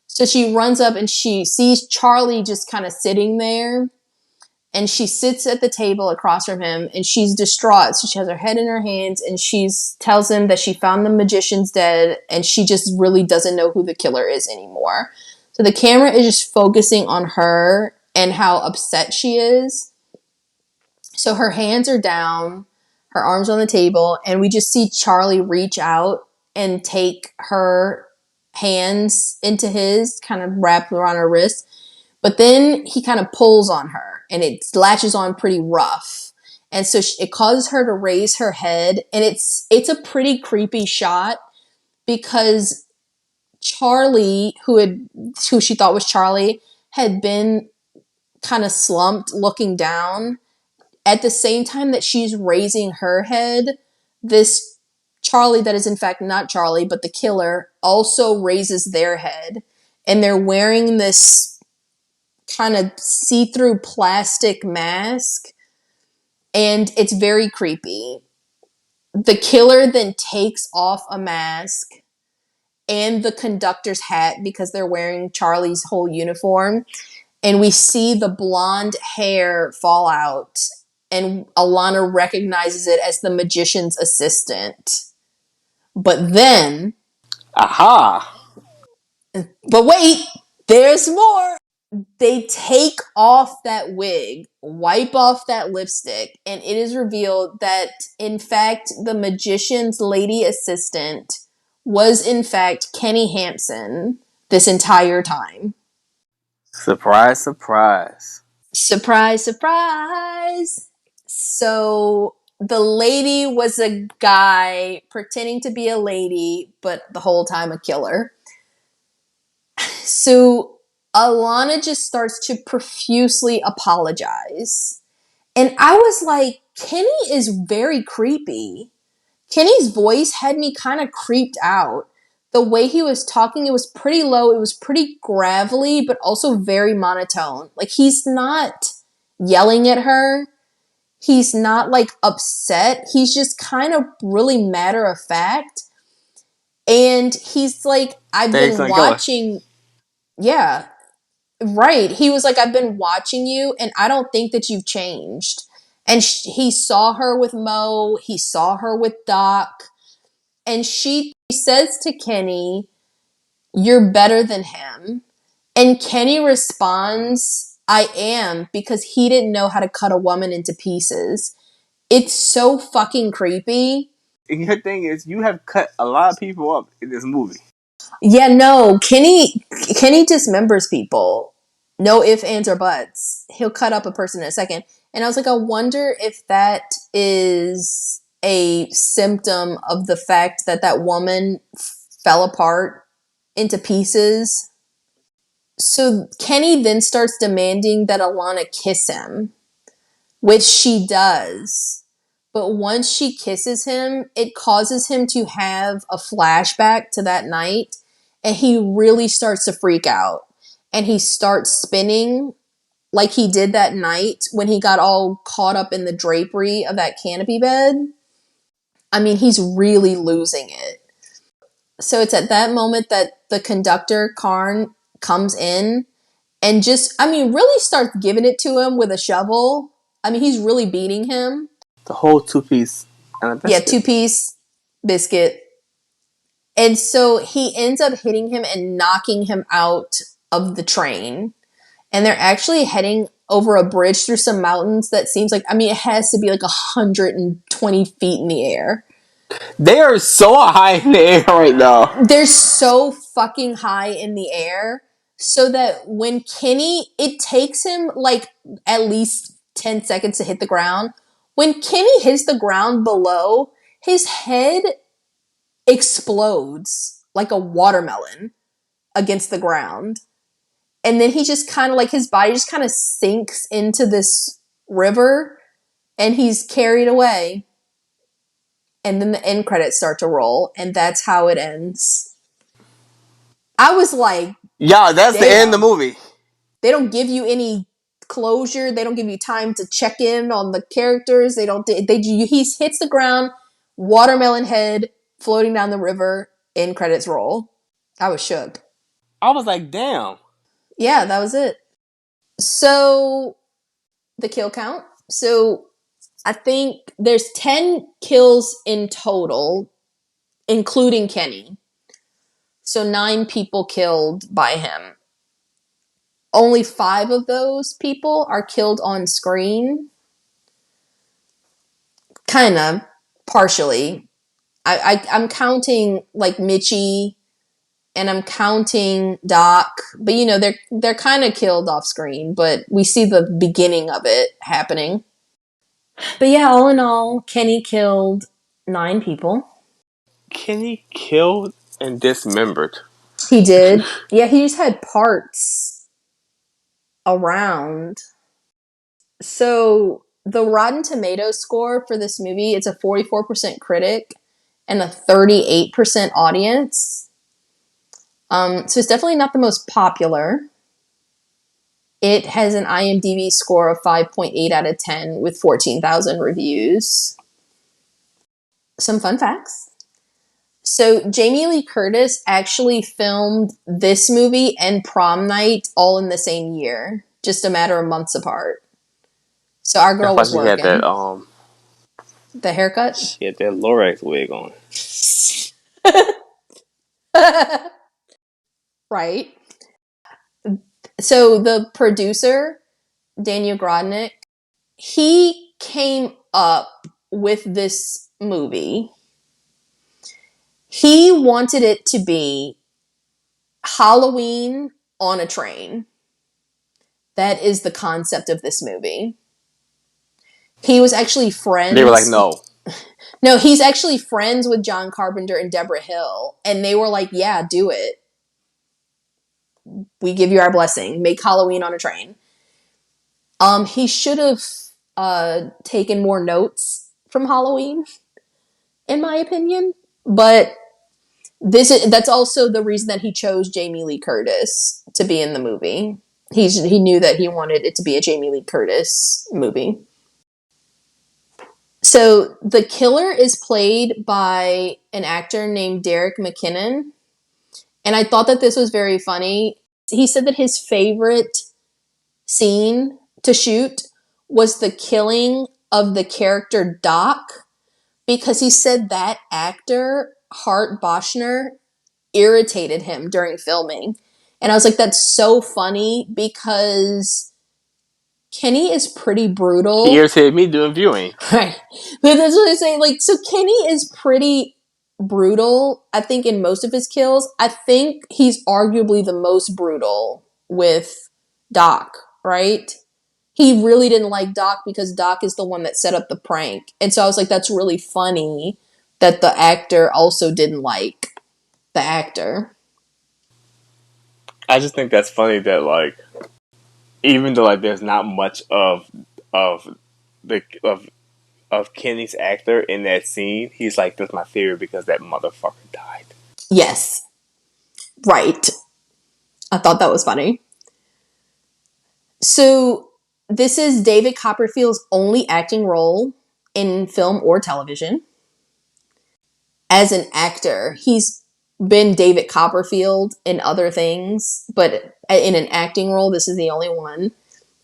So she runs up and she sees Charlie just kind of sitting there. And she sits at the table across from him and she's distraught. So she has her head in her hands and she tells him that she found the magician's dead and she just really doesn't know who the killer is anymore. So the camera is just focusing on her and how upset she is. So her hands are down, her arms on the table, and we just see Charlie reach out and take her hands into his, kind of wrap around her wrist. But then he kind of pulls on her and it latches on pretty rough. And so it causes her to raise her head. And it's a pretty creepy shot because Charlie, who she thought was Charlie, had been kind of slumped looking down. At the same time that she's raising her head, this Charlie that is in fact not Charlie, but the killer, also raises their head. And they're wearing this kind of see-through plastic mask, and it's very creepy. The killer then takes off a mask and the conductor's hat because they're wearing Charlie's whole uniform, and we see the blonde hair fall out, and Alana recognizes it as the magician's assistant. But then... Aha! But wait! There's more! They take off that wig, wipe off that lipstick, and it is revealed that, in fact, the magician's lady assistant was, in fact, Kenny Hampson this entire time. Surprise, surprise. Surprise, surprise! So, the lady was a guy pretending to be a lady, but the whole time a killer. So, Alana just starts to profusely apologize. And I was like, Kenny is very creepy. Kenny's voice had me kind of creeped out. The way he was talking, it was pretty low. It was pretty gravelly, but also very monotone. Like, he's not yelling at her. He's not, like, upset. He's just kind of really matter of fact. And he's like, I've been watching... Yeah. Right. He was like, I've been watching you and I don't think that you've changed. And he saw her with Mo. He saw her with Doc. And she says to Kenny, you're better than him. And Kenny responds, I am, because he didn't know how to cut a woman into pieces. It's so fucking creepy. And your thing is, you have cut a lot of people up in this movie. Yeah, no, Kenny dismembers people. No ifs, ands, or buts. He'll cut up a person in a second. And I was like, I wonder if that is a symptom of the fact that that woman fell apart into pieces. So Kenny then starts demanding that Alana kiss him, which she does. But once she kisses him, it causes him to have a flashback to that night, and he really starts to freak out. And he starts spinning like he did that night when he got all caught up in the drapery of that canopy bed. I mean, he's really losing it. So it's at that moment that the conductor, Karn, comes in and just, I mean, really starts giving it to him with a shovel. I mean, he's really beating him. The whole 2-piece and a biscuit. Yeah, 2-piece biscuit. And so he ends up hitting him and knocking him out of the train. And they're actually heading over a bridge through some mountains that seems like, I mean, it has to be like 120 feet in the air. They are so high in the air right now. They're so fucking high in the air so that when Kenny, it takes him like at least 10 seconds to hit the ground. When Kenny hits the ground below, his head explodes like a watermelon against the ground. And then he just kind of like his body just kind of sinks into this river and he's carried away. And then the end credits start to roll, and that's how it ends. I was like, yeah, that's damn. the end of the movie. They don't give you any closure. They don't give you time to check in on the characters. He hits the ground, watermelon head floating down the river, end credits roll. I was shook. I was like, damn. Yeah, that was it. So the kill count. So I think there's 10 kills in total, including Kenny. So 9 people killed by him. Only 5 of those people are killed on screen. Kind of, partially. I'm counting like Mitchie, and I'm counting Doc, but you know they're kind of killed off screen, but we see the beginning of it happening. But yeah, all in all, Kenny killed 9 people. Kenny killed and dismembered. He did. Yeah, he just had parts around. So the Rotten Tomatoes score for this movie, it's a 44% critic and a 38% audience. So it's definitely not the most popular. It has an IMDb score of 5.8 out of 10 with 14,000 reviews. Some fun facts. So Jaime Lee Curtis actually filmed this movie and Prom Night all in the same year, just a matter of months apart. So our girl was working. She had that, the haircut? She had that Lorax wig on. Right. So the producer, Daniel Grodnick, he came up with this movie. He wanted it to be Halloween on a train. That is the concept of this movie. He was actually friends. They were like, no. No, he's actually friends with John Carpenter and Deborah Hill. And they were like, yeah, do it. We give you our blessing. Make Halloween on a train. He should have taken more notes from Halloween, in my opinion. But that's also the reason that he chose Jaime Lee Curtis to be in the movie. He knew that he wanted it to be a Jaime Lee Curtis movie. So the killer is played by an actor named Derek McKinnon. And I thought that this was very funny. He said that his favorite scene to shoot was the killing of the character Doc, because he said that actor, Hart Boschner, irritated him during filming. And I was like, that's so funny because Kenny is pretty brutal. He irritated me doing viewing. Right. But that's what I say. Like, so Kenny is pretty brutal, I think, in most of his kills. I think he's arguably the most brutal with Doc, right? he really didn't like Doc because Doc is the one that set up the prank. And so I was like, that's really funny that the actor also didn't like the actor. I just think that's funny that like even though like there's not much of the of Kenny's actor in that scene, he's like, that's my favorite because that motherfucker died. Yes. Right. I thought that was funny. So this is David Copperfield's only acting role in film or television. As an actor, he's been David Copperfield in other things, but in an acting role, this is the only one.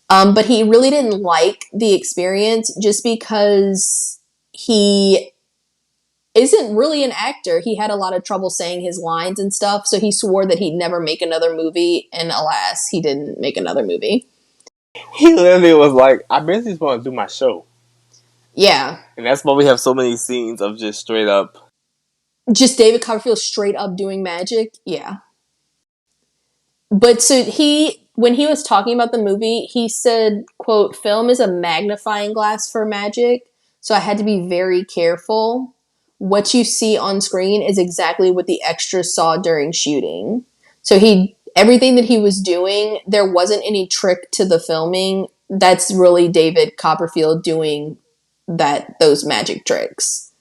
But he really didn't like the experience just because he isn't really an actor. He had a lot of trouble saying his lines and stuff, so he swore that he'd never make another movie, and alas, he didn't make another movie. He literally was like, I basically just want to do my show. Yeah. And that's why we have so many scenes of just straight up. Just David Copperfield straight up doing magic? Yeah. But so when he was talking about the movie, he said, quote, film is a magnifying glass for magic, so I had to be very careful. What you see on screen is exactly what the extras saw during shooting. So everything that he was doing, there wasn't any trick to the filming. That's really David Copperfield doing those magic tricks.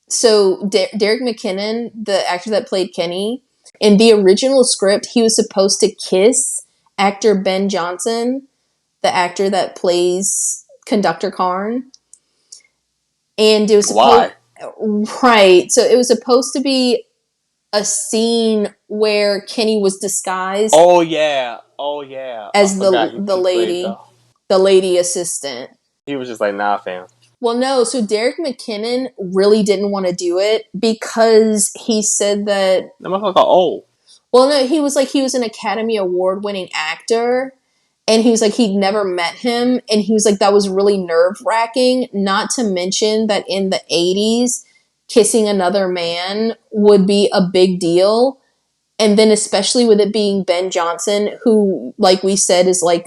So Derek McKinnon, the actor that played Kenny, in the original script, he was supposed to kiss actor Ben Johnson, the actor that plays Conductor Karn. And it was supposed... Why? Right. So it was supposed to be a scene where Kenny was disguised Oh yeah. Oh yeah. I as forgot the he played lady, the lady assistant. he was just like, nah, fam. Well, no. So Derek McKinnon really didn't want to do it because he said that... That motherfucker old. Well, no, he was an Academy Award winning actor. And he was like, he'd never met him. And he was like, that was really nerve wracking. Not to mention that in the 80s, kissing another man would be a big deal. And then especially with it being Ben Johnson, who, like we said, is like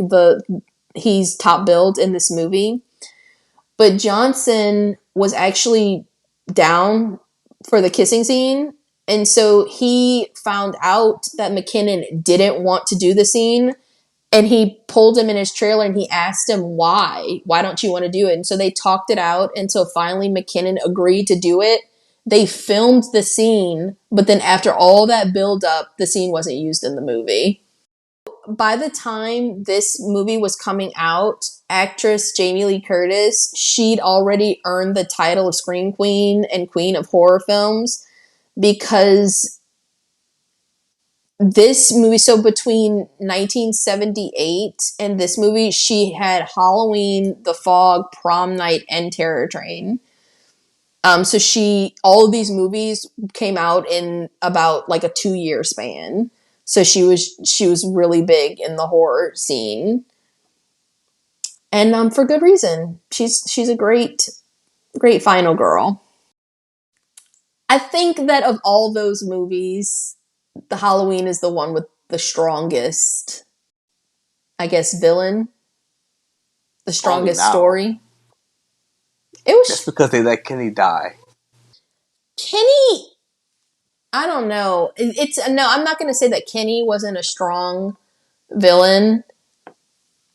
he's top billed in this movie. But Johnson was actually down for the kissing scene. And so he found out that McKinnon didn't want to do the scene. And he pulled him in his trailer and he asked him why. Why don't you want to do it? And so they talked it out until finally McKinnon agreed to do it. They filmed the scene, but then after all that build up, the scene wasn't used in the movie. By the time this movie was coming out, actress Jaime Lee Curtis, she'd already earned the title of Scream Queen and Queen of Horror Films because this movie, so between 1978 and this movie, she had Halloween, The Fog, Prom Night, and Terror Train. So all of these movies came out in about like a 2-year span. So she was really big in the horror scene, and for good reason. She's a great final girl. I think that of all those movies, the Halloween is the one with the strongest, I guess, villain, the strongest story. It was That's because they let Kenny die. Kenny. I don't know. No. I'm not going to say that Kenny wasn't a strong villain.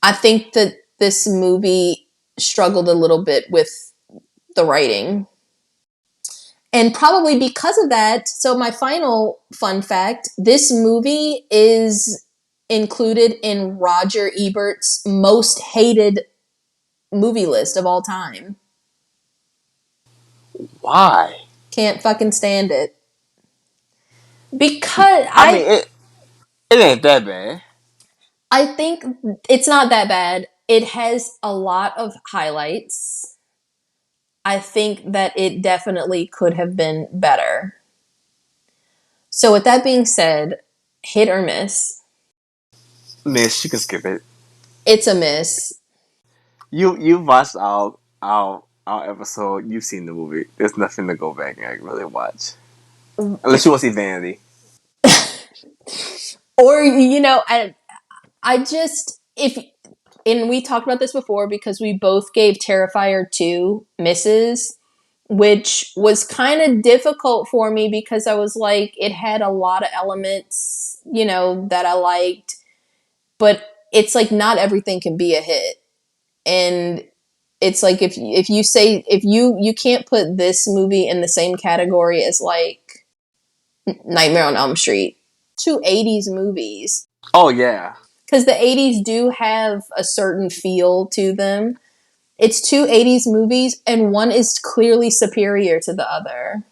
I think that this movie struggled a little bit with the writing. And probably because of that, so my final fun fact, this movie is included in Roger Ebert's most hated movie list of all time. Why? Can't fucking stand it. Because I mean, it ain't that bad. I think it's not that bad. It has a lot of highlights. I think that it definitely could have been better. So with that being said, hit or miss? Miss, you can skip it. It's a miss. You've watched our episode. You've seen the movie. There's nothing to go back and really watch, unless you want to see Vanity. Or I just if And we talked about this before because we both gave Terrifier 2 misses, which was kind of difficult for me because I was like, it had a lot of elements, that I liked, but it's like not everything can be a hit. And it's like if you say you can't put this movie in the same category as like Nightmare on Elm Street, 2 80s movies. Oh yeah, Because the 80s do have a certain feel to them. It's 2 80s movies, and one is clearly superior to the other.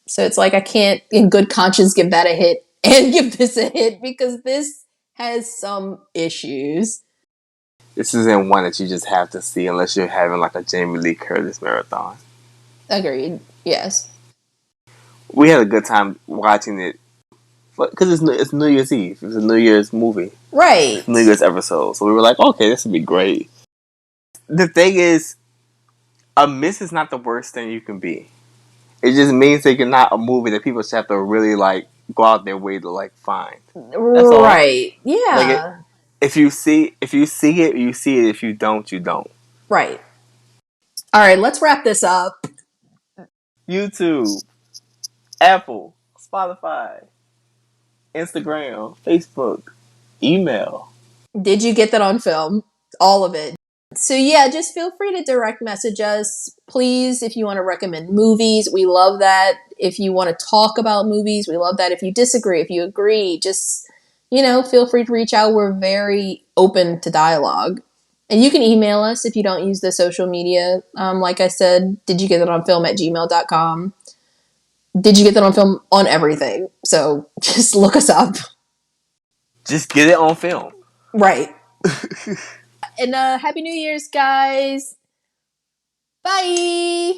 So it's like I can't, in good conscience, give that a hit and give this a hit because this has some issues. this isn't one that you just have to see unless you're having like a Jamie Lee Curtis marathon. Agreed. Yes. We had a good time watching it because it's New Year's Eve. It's a New Year's movie, Right. New Year's episode. So we were like, okay, this would be great. The thing is, a miss is not the worst thing you can be. It just means that you're not a movie that people just have to really like go out their way to like find. That's all. Right. Like Yeah. if you see it, you see it. If you don't, you don't. Right. All right, let's wrap this up. YouTube, Apple, Spotify, Instagram, Facebook, email. Did you get that on film? All of it. So yeah, just feel free to direct message us. Please, if you want to recommend movies, we love that. If you want to talk about movies, we love that. If you disagree, if you agree, just, feel free to reach out. We're very open to dialogue. And you can email us if you don't use the social media. Like I said, did you get that on film at gmail.com? Did you get that on film on everything? So just look us up. Just get it on film. Right. And Happy New Year's, guys. Bye.